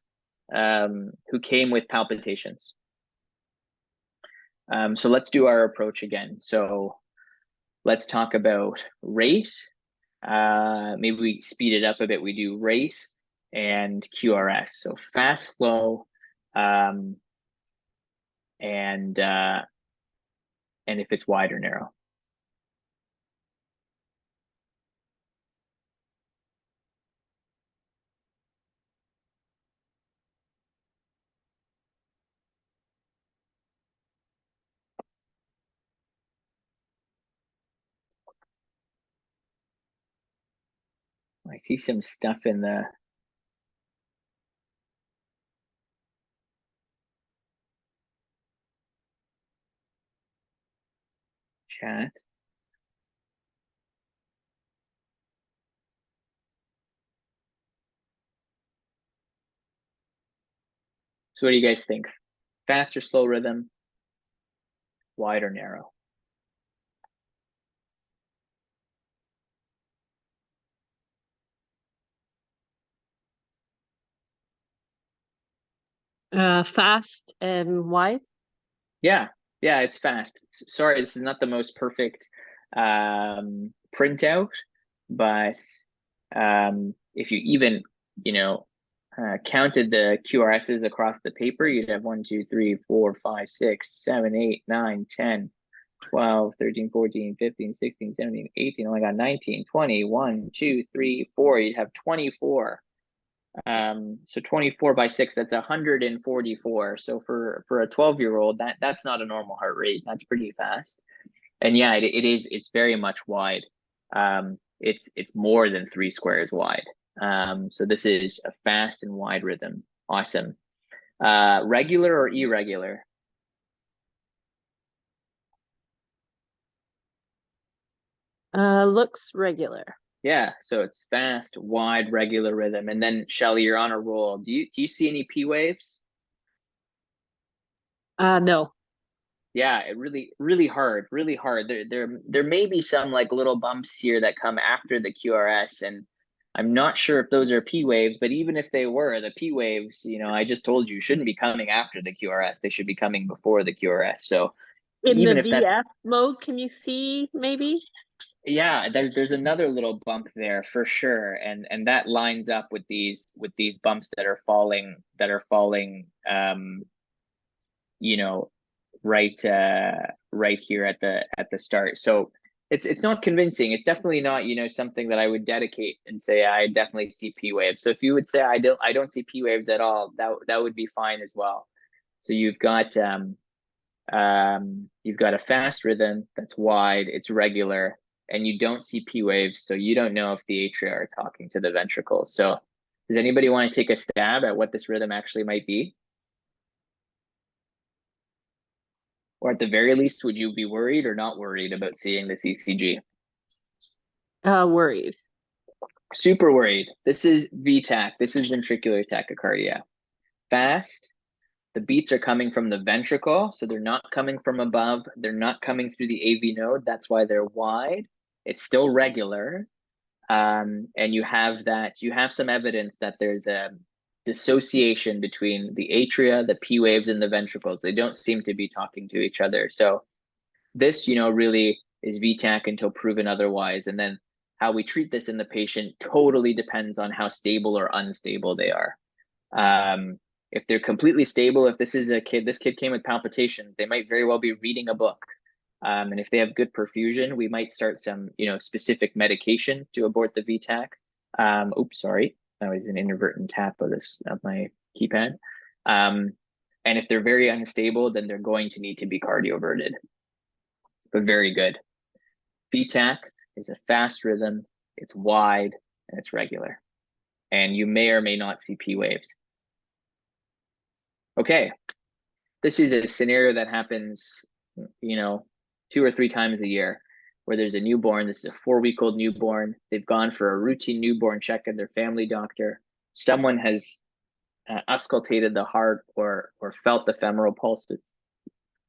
[SPEAKER 1] who came with palpitations. So let's do our approach again. So let's talk about rate. Maybe we speed it up a bit. We do rate and QRS. So fast, slow, and if it's wide or narrow. I see some stuff in the chat. So what do you guys think? Fast or slow rhythm? Wide or narrow?
[SPEAKER 5] Fast and wide.
[SPEAKER 1] Yeah, it's fast. Sorry, this is not the most perfect printout, but if you even, counted the QRSs across the paper, you'd have 1, 2, 3, 4, 5, 6, 7, 8, 9, 10, 12, 13, 14, 15, 16, 17, 18. Oh my God, 19, 20, 1, 2, 3, 4. You'd have 24. So 24 by 6, that's 144. So for a 12-year-old, that's not a normal heart rate. That's pretty fast. And yeah, it's very much wide. It's more than 3 squares wide. So this is a fast and wide rhythm. Awesome. Regular or irregular?
[SPEAKER 5] Looks regular.
[SPEAKER 1] Yeah, so it's fast, wide, regular rhythm. And then Shelly, you're on a roll. Do you see any P waves?
[SPEAKER 5] No.
[SPEAKER 1] Yeah, it really hard. There may be some like little bumps here that come after the QRS, and I'm not sure if those are P waves, but even if they were, the P waves, I just told you shouldn't be coming after the QRS. They should be coming before the QRS. So
[SPEAKER 5] In
[SPEAKER 1] even
[SPEAKER 5] the
[SPEAKER 1] if that's
[SPEAKER 5] VF mode, can you see maybe?
[SPEAKER 1] Yeah, there's another little bump there for sure, and that lines up with these bumps that are falling you know, right right here at the start. So it's not convincing. It's definitely not, you know, something that I would dedicate and say I definitely see P waves. So if you would say I don't see P waves at all, that would be fine as well. So you've got a fast rhythm that's wide, it's regular, and you don't see P waves, so you don't know if the atria are talking to the ventricles. So does anybody want to take a stab at what this rhythm actually might be? Or at the very least, would you be worried or not worried about seeing this ECG?
[SPEAKER 5] Worried.
[SPEAKER 1] Super worried. This is VTach. This is ventricular tachycardia. Fast. The beats are coming from the ventricle, so they're not coming from above. They're not coming through the AV node. That's why they're wide. It's still regular. And you have some evidence that there's a dissociation between the atria, the P waves, and the ventricles. They don't seem to be talking to each other. So this, you know, really is VTach until proven otherwise. And then how we treat this in the patient totally depends on how stable or unstable they are. If they're completely stable, if this kid came with palpitations, they might very well be reading a book. And if they have good perfusion, we might start some, you know, specific medication to abort the VTach. Oops, sorry, that was an inadvertent tap of my keypad. And if they're very unstable, then they're going to need to be cardioverted. But very good. VTach is a fast rhythm, it's wide, and it's regular. And you may or may not see P waves. Okay, this is a scenario that happens, you know, 2 or 3 times a year, where there's a newborn. This is a 4-week-old newborn. They've gone for a routine newborn check at their family doctor. Someone has auscultated the heart or felt the femoral pulses,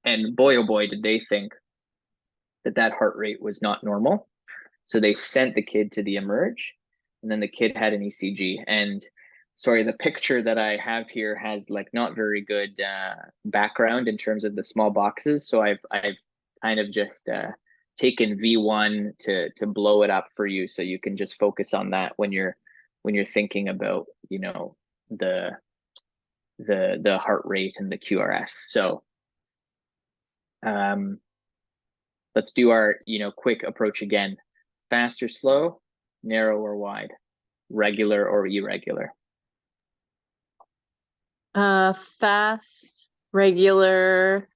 [SPEAKER 1] and boy, oh boy, did they think that heart rate was not normal. So they sent the kid to the emerge, and then the kid had an ECG. And sorry, the picture that I have here has like not very good background in terms of the small boxes. So I've kind of just taken V1 to blow it up for you, so you can just focus on that when you're thinking about, you know, the heart rate and the QRS. So let's do our, you know, quick approach again. Fast or slow, narrow or wide, regular or irregular.
[SPEAKER 5] Fast, regular,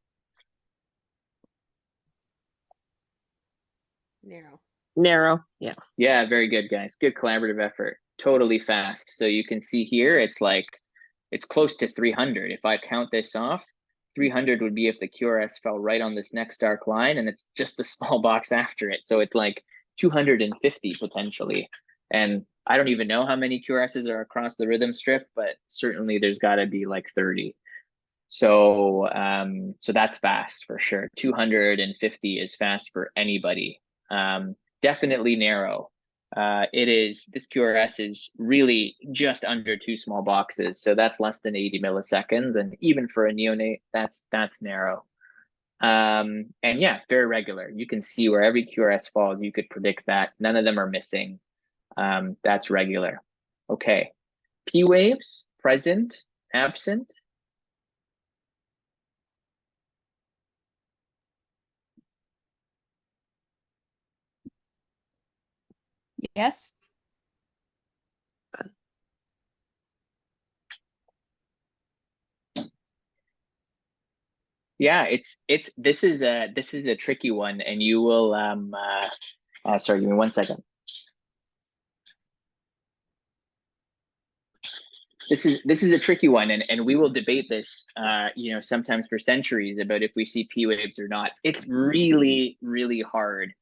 [SPEAKER 5] narrow. Yeah.
[SPEAKER 1] Yeah, very good, guys. Good collaborative effort. Totally fast. So you can see here, it's close to 300. If I count this off, 300 would be if the QRS fell right on this next dark line, and it's just the small box after it. So it's like 250 potentially. And I don't even know how many QRSs are across the rhythm strip, but certainly there's got to be like 30. So so that's fast for sure. 250 is fast for anybody. Definitely narrow. This QRS is really just under 2 small boxes, so that's less than 80 milliseconds, and even for a neonate, that's narrow. And yeah, very regular. You can see where every QRS falls, you could predict that. None of them are missing. That's regular. Okay, P waves, present, absent.
[SPEAKER 6] Yes.
[SPEAKER 1] Yeah, this is a tricky one, and you will sorry, give me 1 second. This is a tricky one, and we will debate this you know, sometimes for centuries about if we see P waves or not. It's really, really hard.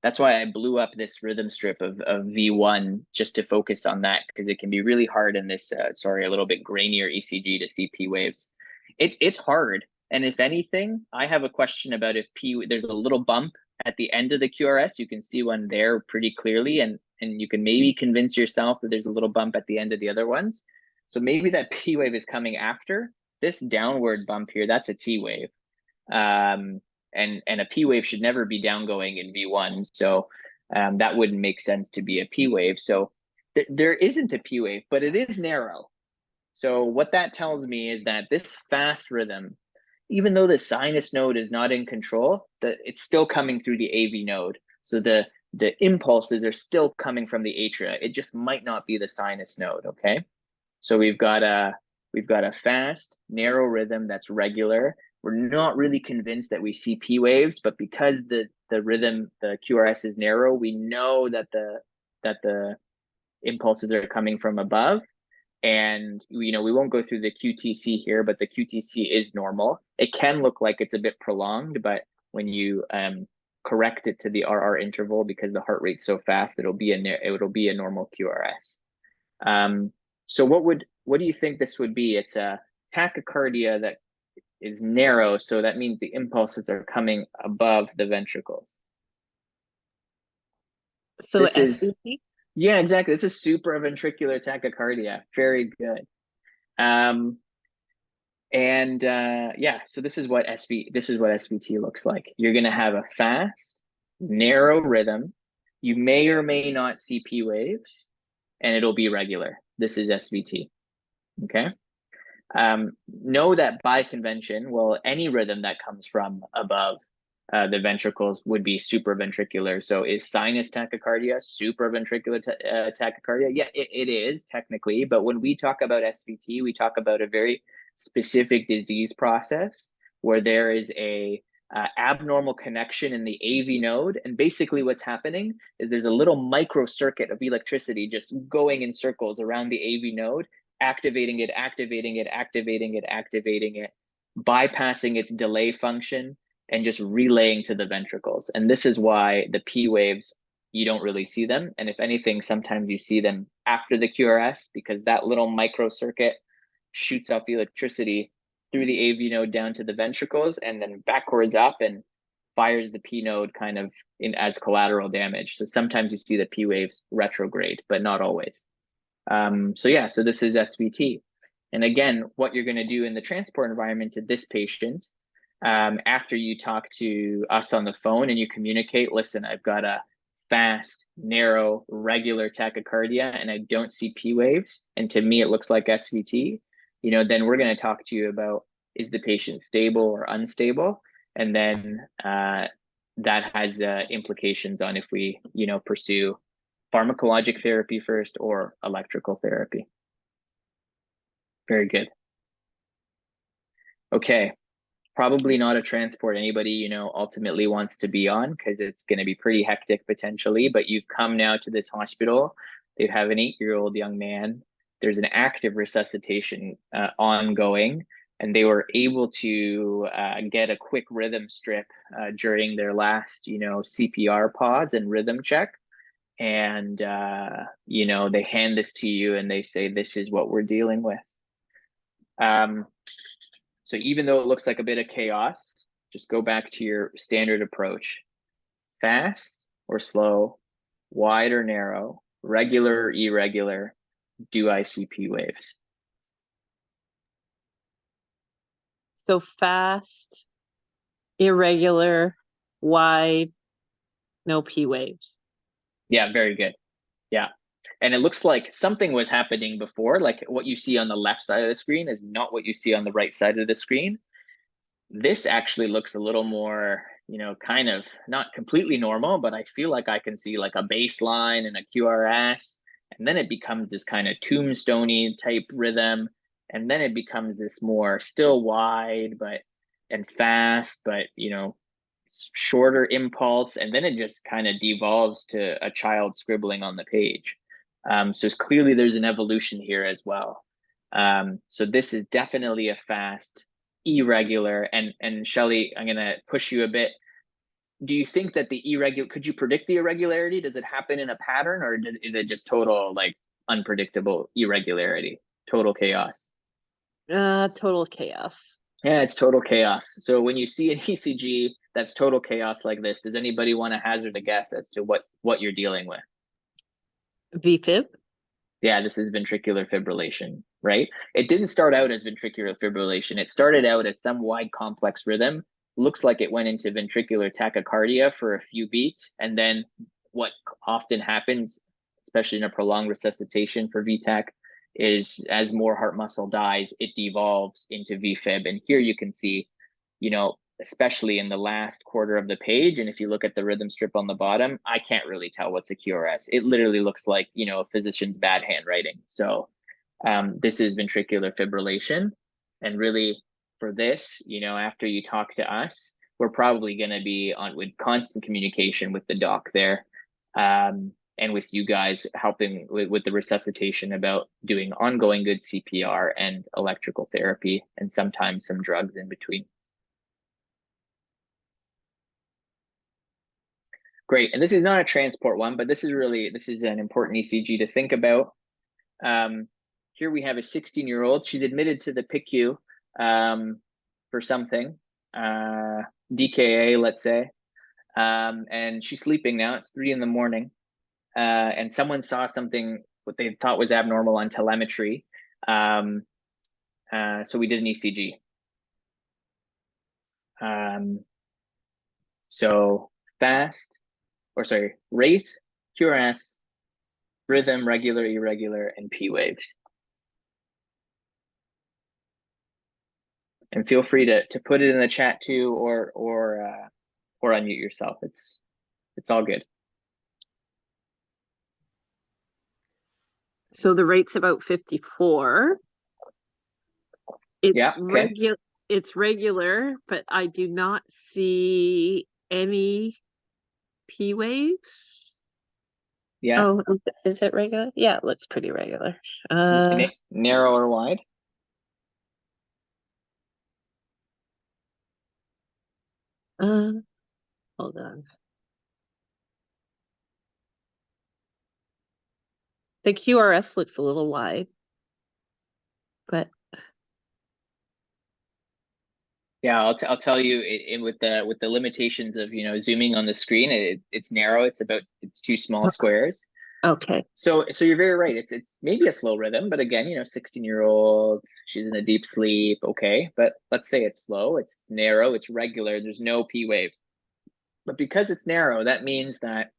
[SPEAKER 1] That's why I blew up this rhythm strip of V1 just to focus on that, because it can be really hard in this sorry, a little bit grainier ECG to see P waves. It's hard. And if anything, I have a question about if there's a little bump at the end of the QRS. You can see one there pretty clearly, and you can maybe convince yourself that there's a little bump at the end of the other ones. So maybe that P wave is coming after this downward bump here. That's a T wave. And and a P wave should never be downgoing in V1. So that wouldn't make sense to be a P wave. So there isn't a P wave, but it is narrow. So what that tells me is that this fast rhythm, even though the sinus node is not in control, it's still coming through the AV node. So the impulses are still coming from the atria. It just might not be the sinus node, okay? So we've got a fast, narrow rhythm that's regular. We're not really convinced that we see P waves, but because the rhythm, the QRS is narrow, we know that the impulses are coming from above. And we won't go through the QTC here, but the QTC is normal. It can look like it's a bit prolonged, but when you correct it to the RR interval, because the heart rate's so fast, it'll be a normal QRS. So what do you think this would be? It's a tachycardia that is narrow, so that means the impulses are coming above the ventricles.
[SPEAKER 5] So
[SPEAKER 1] This is-
[SPEAKER 5] SVT?
[SPEAKER 1] Yeah, exactly. This is supraventricular tachycardia. Very good. So this is what SVT looks like. You're going to have a fast, narrow rhythm. You may or may not see P waves, and it'll be regular. This is SVT. Okay. Know that by convention, well, any rhythm that comes from above the ventricles would be supraventricular. So is sinus tachycardia supraventricular tachycardia? Yeah, it is technically, but when we talk about SVT, we talk about a very specific disease process where there is a abnormal connection in the AV node, and basically what's happening is there's a little microcircuit of electricity just going in circles around the AV node, activating it, bypassing its delay function, and just relaying to the ventricles. And this is why the P waves, you don't really see them. And if anything, sometimes you see them after the QRS, because that little microcircuit shoots off electricity through the AV node down to the ventricles and then backwards up and fires the P node kind of as collateral damage. So sometimes you see the P waves retrograde, but not always. So this is SVT. And again, what you're going to do in the transport environment to this patient, after you talk to us on the phone and you communicate, listen, I've got a fast, narrow, regular tachycardia and I don't see P waves, and to me it looks like SVT, then we're going to talk to you about, is the patient stable or unstable? And then that has implications on if we, pursue pharmacologic therapy first or electrical therapy. Very good. Okay. Probably not a transport anybody, ultimately wants to be on, because it's going to be pretty hectic potentially, but you've come now to this hospital. They have an 8-year-old young man. There's an active resuscitation ongoing, and they were able to get a quick rhythm strip during their last, CPR pause and rhythm check. And, they hand this to you and they say, this is what we're dealing with. So even though it looks like a bit of chaos, just go back to your standard approach. Fast or slow, wide or narrow, regular or irregular, do I see P waves?
[SPEAKER 5] So fast, irregular, wide, no P waves.
[SPEAKER 1] Yeah, very good. Yeah. And it looks like something was happening before, like what you see on the left side of the screen is not what you see on the right side of the screen. This actually looks a little more, kind of not completely normal, but I feel like I can see like a baseline and a QRS, and then it becomes this kind of tombstone-y type rhythm. And then it becomes this more still wide, and fast, but, shorter impulse. And then it just kind of devolves to a child scribbling on the page. So it's clearly there's an evolution here as well. So this is definitely a fast, irregular, and Shelley, I'm going to push you a bit. Do you think that could you predict the irregularity? Does it happen in a pattern, or is it just total, like, unpredictable irregularity, total chaos?
[SPEAKER 5] Total chaos.
[SPEAKER 1] Yeah, it's total chaos. So when you see an ECG that's total chaos like this, does anybody want to hazard a guess as to what you're dealing with?
[SPEAKER 5] VFib?
[SPEAKER 1] Yeah, this is ventricular fibrillation, right? It didn't start out as ventricular fibrillation. It started out as some wide complex rhythm looks like it went into ventricular tachycardia for a few beats. And then what often happens, especially in a prolonged resuscitation for VTAC, is as more heart muscle dies, it devolves into VFib. And here you can see, you know, especially in the last quarter of the page, and if you look at the rhythm strip on the bottom, I can't really tell what's a QRS. It literally looks like, you know, a physician's bad handwriting. So this is ventricular fibrillation. And really for this, you know, after you talk to us, we're probably going to be on with constant communication with the doc there, and with you guys helping with the resuscitation about doing ongoing good CPR and electrical therapy, and sometimes some drugs in between. Great, and this is not a transport one, but this is an important ECG to think about. Here we have a 16-year-old. She's admitted to the PICU for something, DKA, let's say, and she's sleeping now. It's 3 a.m, and someone saw something what they thought was abnormal on telemetry. So we did an ECG. So fast. Rate, QRS, rhythm, regular, irregular, and P waves. And feel free to put it in the chat too, or unmute yourself. It's all good.
[SPEAKER 5] So the rate's about 54. It's
[SPEAKER 1] Yeah, okay.
[SPEAKER 5] It's regular, but I do not see any P waves.
[SPEAKER 1] Yeah.
[SPEAKER 5] Oh, is it regular? Yeah, it looks pretty regular.
[SPEAKER 1] Narrow or wide?
[SPEAKER 5] Hold on. The QRS looks a little wide, but
[SPEAKER 1] yeah, I'll tell you, with the limitations of, you know, zooming on the screen, it's narrow. It's 2 small squares.
[SPEAKER 5] okay.
[SPEAKER 1] So you're very right. It's maybe a slow rhythm, but again, you know, 16-year-old, she's in a deep sleep. Okay, but let's say it's slow, it's narrow, it's regular. There's no P waves, but because it's narrow, that means that,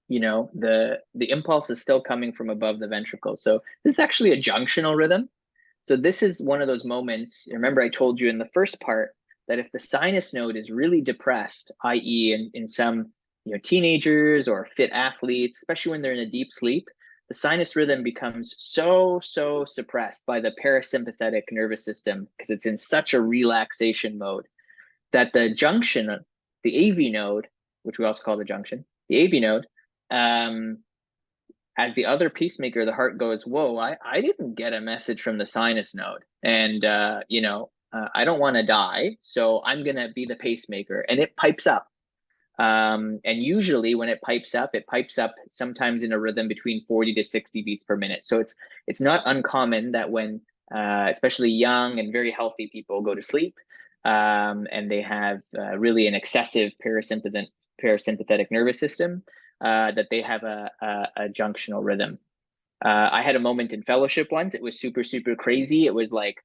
[SPEAKER 1] you know, the impulse is still coming from above the ventricle. So this is actually a junctional rhythm. So this is one of those moments. Remember, I told you in the first part that if the sinus node is really depressed, i.e. in some, you know, teenagers or fit athletes, especially when they're in a deep sleep, the sinus rhythm becomes so suppressed by the parasympathetic nervous system because it's in such a relaxation mode that the junction, the AV node, which we also call the junction, the AV node, as the other pacemaker, the heart goes, whoa, I didn't get a message from the sinus node. And, you know, I don't want to die, so I'm going to be the pacemaker. And it pipes up. And usually when it pipes up sometimes in a rhythm between 40 to 60 beats per minute. So it's not uncommon that when, especially young and very healthy people go to sleep, and they have really an excessive parasympathetic nervous system, that they have a junctional rhythm. I had a moment in fellowship once. It was super crazy. It was like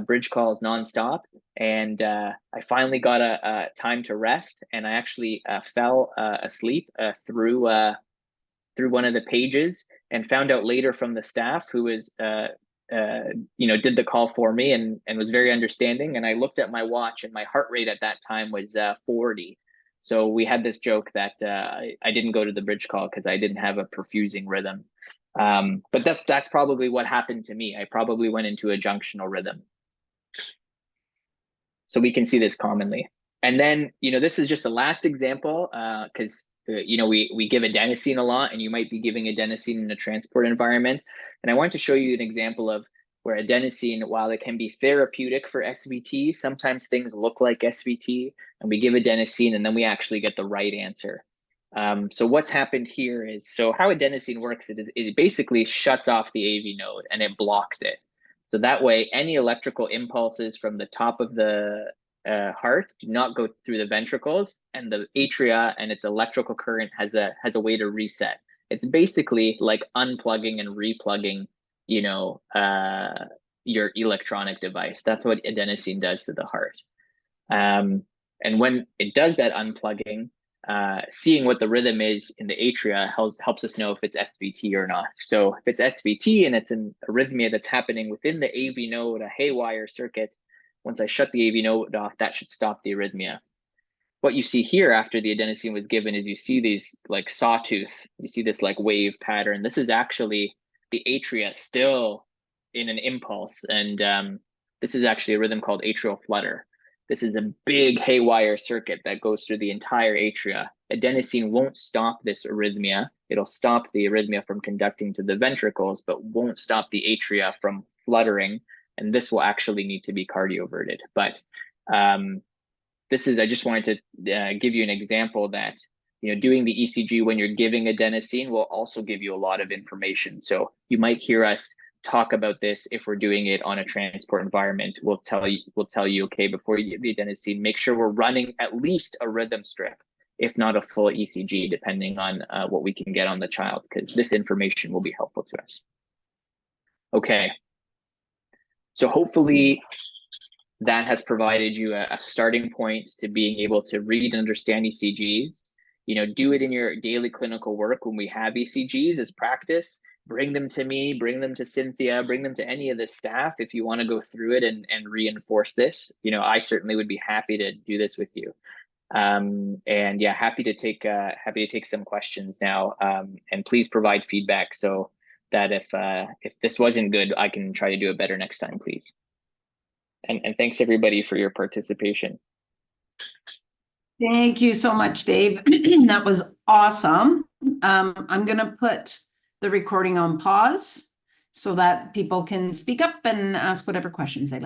[SPEAKER 1] bridge calls nonstop, and I finally got a time to rest, and I actually fell asleep through one of the pages, and found out later from the staff who was you know, did the call for me and was very understanding. And I looked at my watch, and my heart rate at that time was 40. So we had this joke that I didn't go to the bridge call because I didn't have a perfusing rhythm. But that's probably what happened to me. I probably went into a junctional rhythm. So we can see this commonly. And then, you know, this is just the last example because, you know, we give adenosine a lot, and you might be giving adenosine in a transport environment. And I want to show you an example of where adenosine, while it can be therapeutic for SVT, sometimes things look like SVT, and we give adenosine and then we actually get the right answer. So what's happened here is, so how adenosine works, it basically shuts off the AV node and it blocks it. So that way, any electrical impulses from the top of the heart do not go through the ventricles, and the atria and its electrical current has a way to reset. It's basically like unplugging and replugging, you know, your electronic device. That's what adenosine does to the heart. And when it does that unplugging, seeing what the rhythm is in the atria helps us know if it's SVT or not. So if it's SVT and it's an arrhythmia that's happening within the AV node, a haywire circuit, once I shut the AV node off, that should stop the arrhythmia. What you see here after the adenosine was given is you see these like sawtooth, you see this like wave pattern. This is actually the atria still in an impulse. And this is actually a rhythm called atrial flutter. This is a big haywire circuit that goes through the entire atria. Adenosine won't stop this arrhythmia. It'll stop the arrhythmia from conducting to the ventricles, but won't stop the atria from fluttering. And this will actually need to be cardioverted. But this is, I just wanted to give you an example that, you know, doing the ECG when you're giving adenosine will also give you a lot of information. So you might hear us talk about this if we're doing it on a transport environment. We'll tell you, okay, before you give the adenosine, make sure we're running at least a rhythm strip, if not a full ECG, depending on what we can get on the child, because this information will be helpful to us. Okay, so hopefully that has provided you a starting point to being able to read and understand ECGs. You know, do it in your daily clinical work when we have ECGs as practice. Bring them to me, bring them to Cynthia, bring them to any of the staff if you want to go through it and reinforce this. You know, I certainly would be happy to do this with you. And yeah, happy to take some questions now. And please provide feedback so that if this wasn't good, I can try to do it better next time, please. And thanks everybody for your participation.
[SPEAKER 8] Thank you so much, Dave. That was awesome. I'm going to put the recording on pause so that people can speak up and ask whatever questions they like.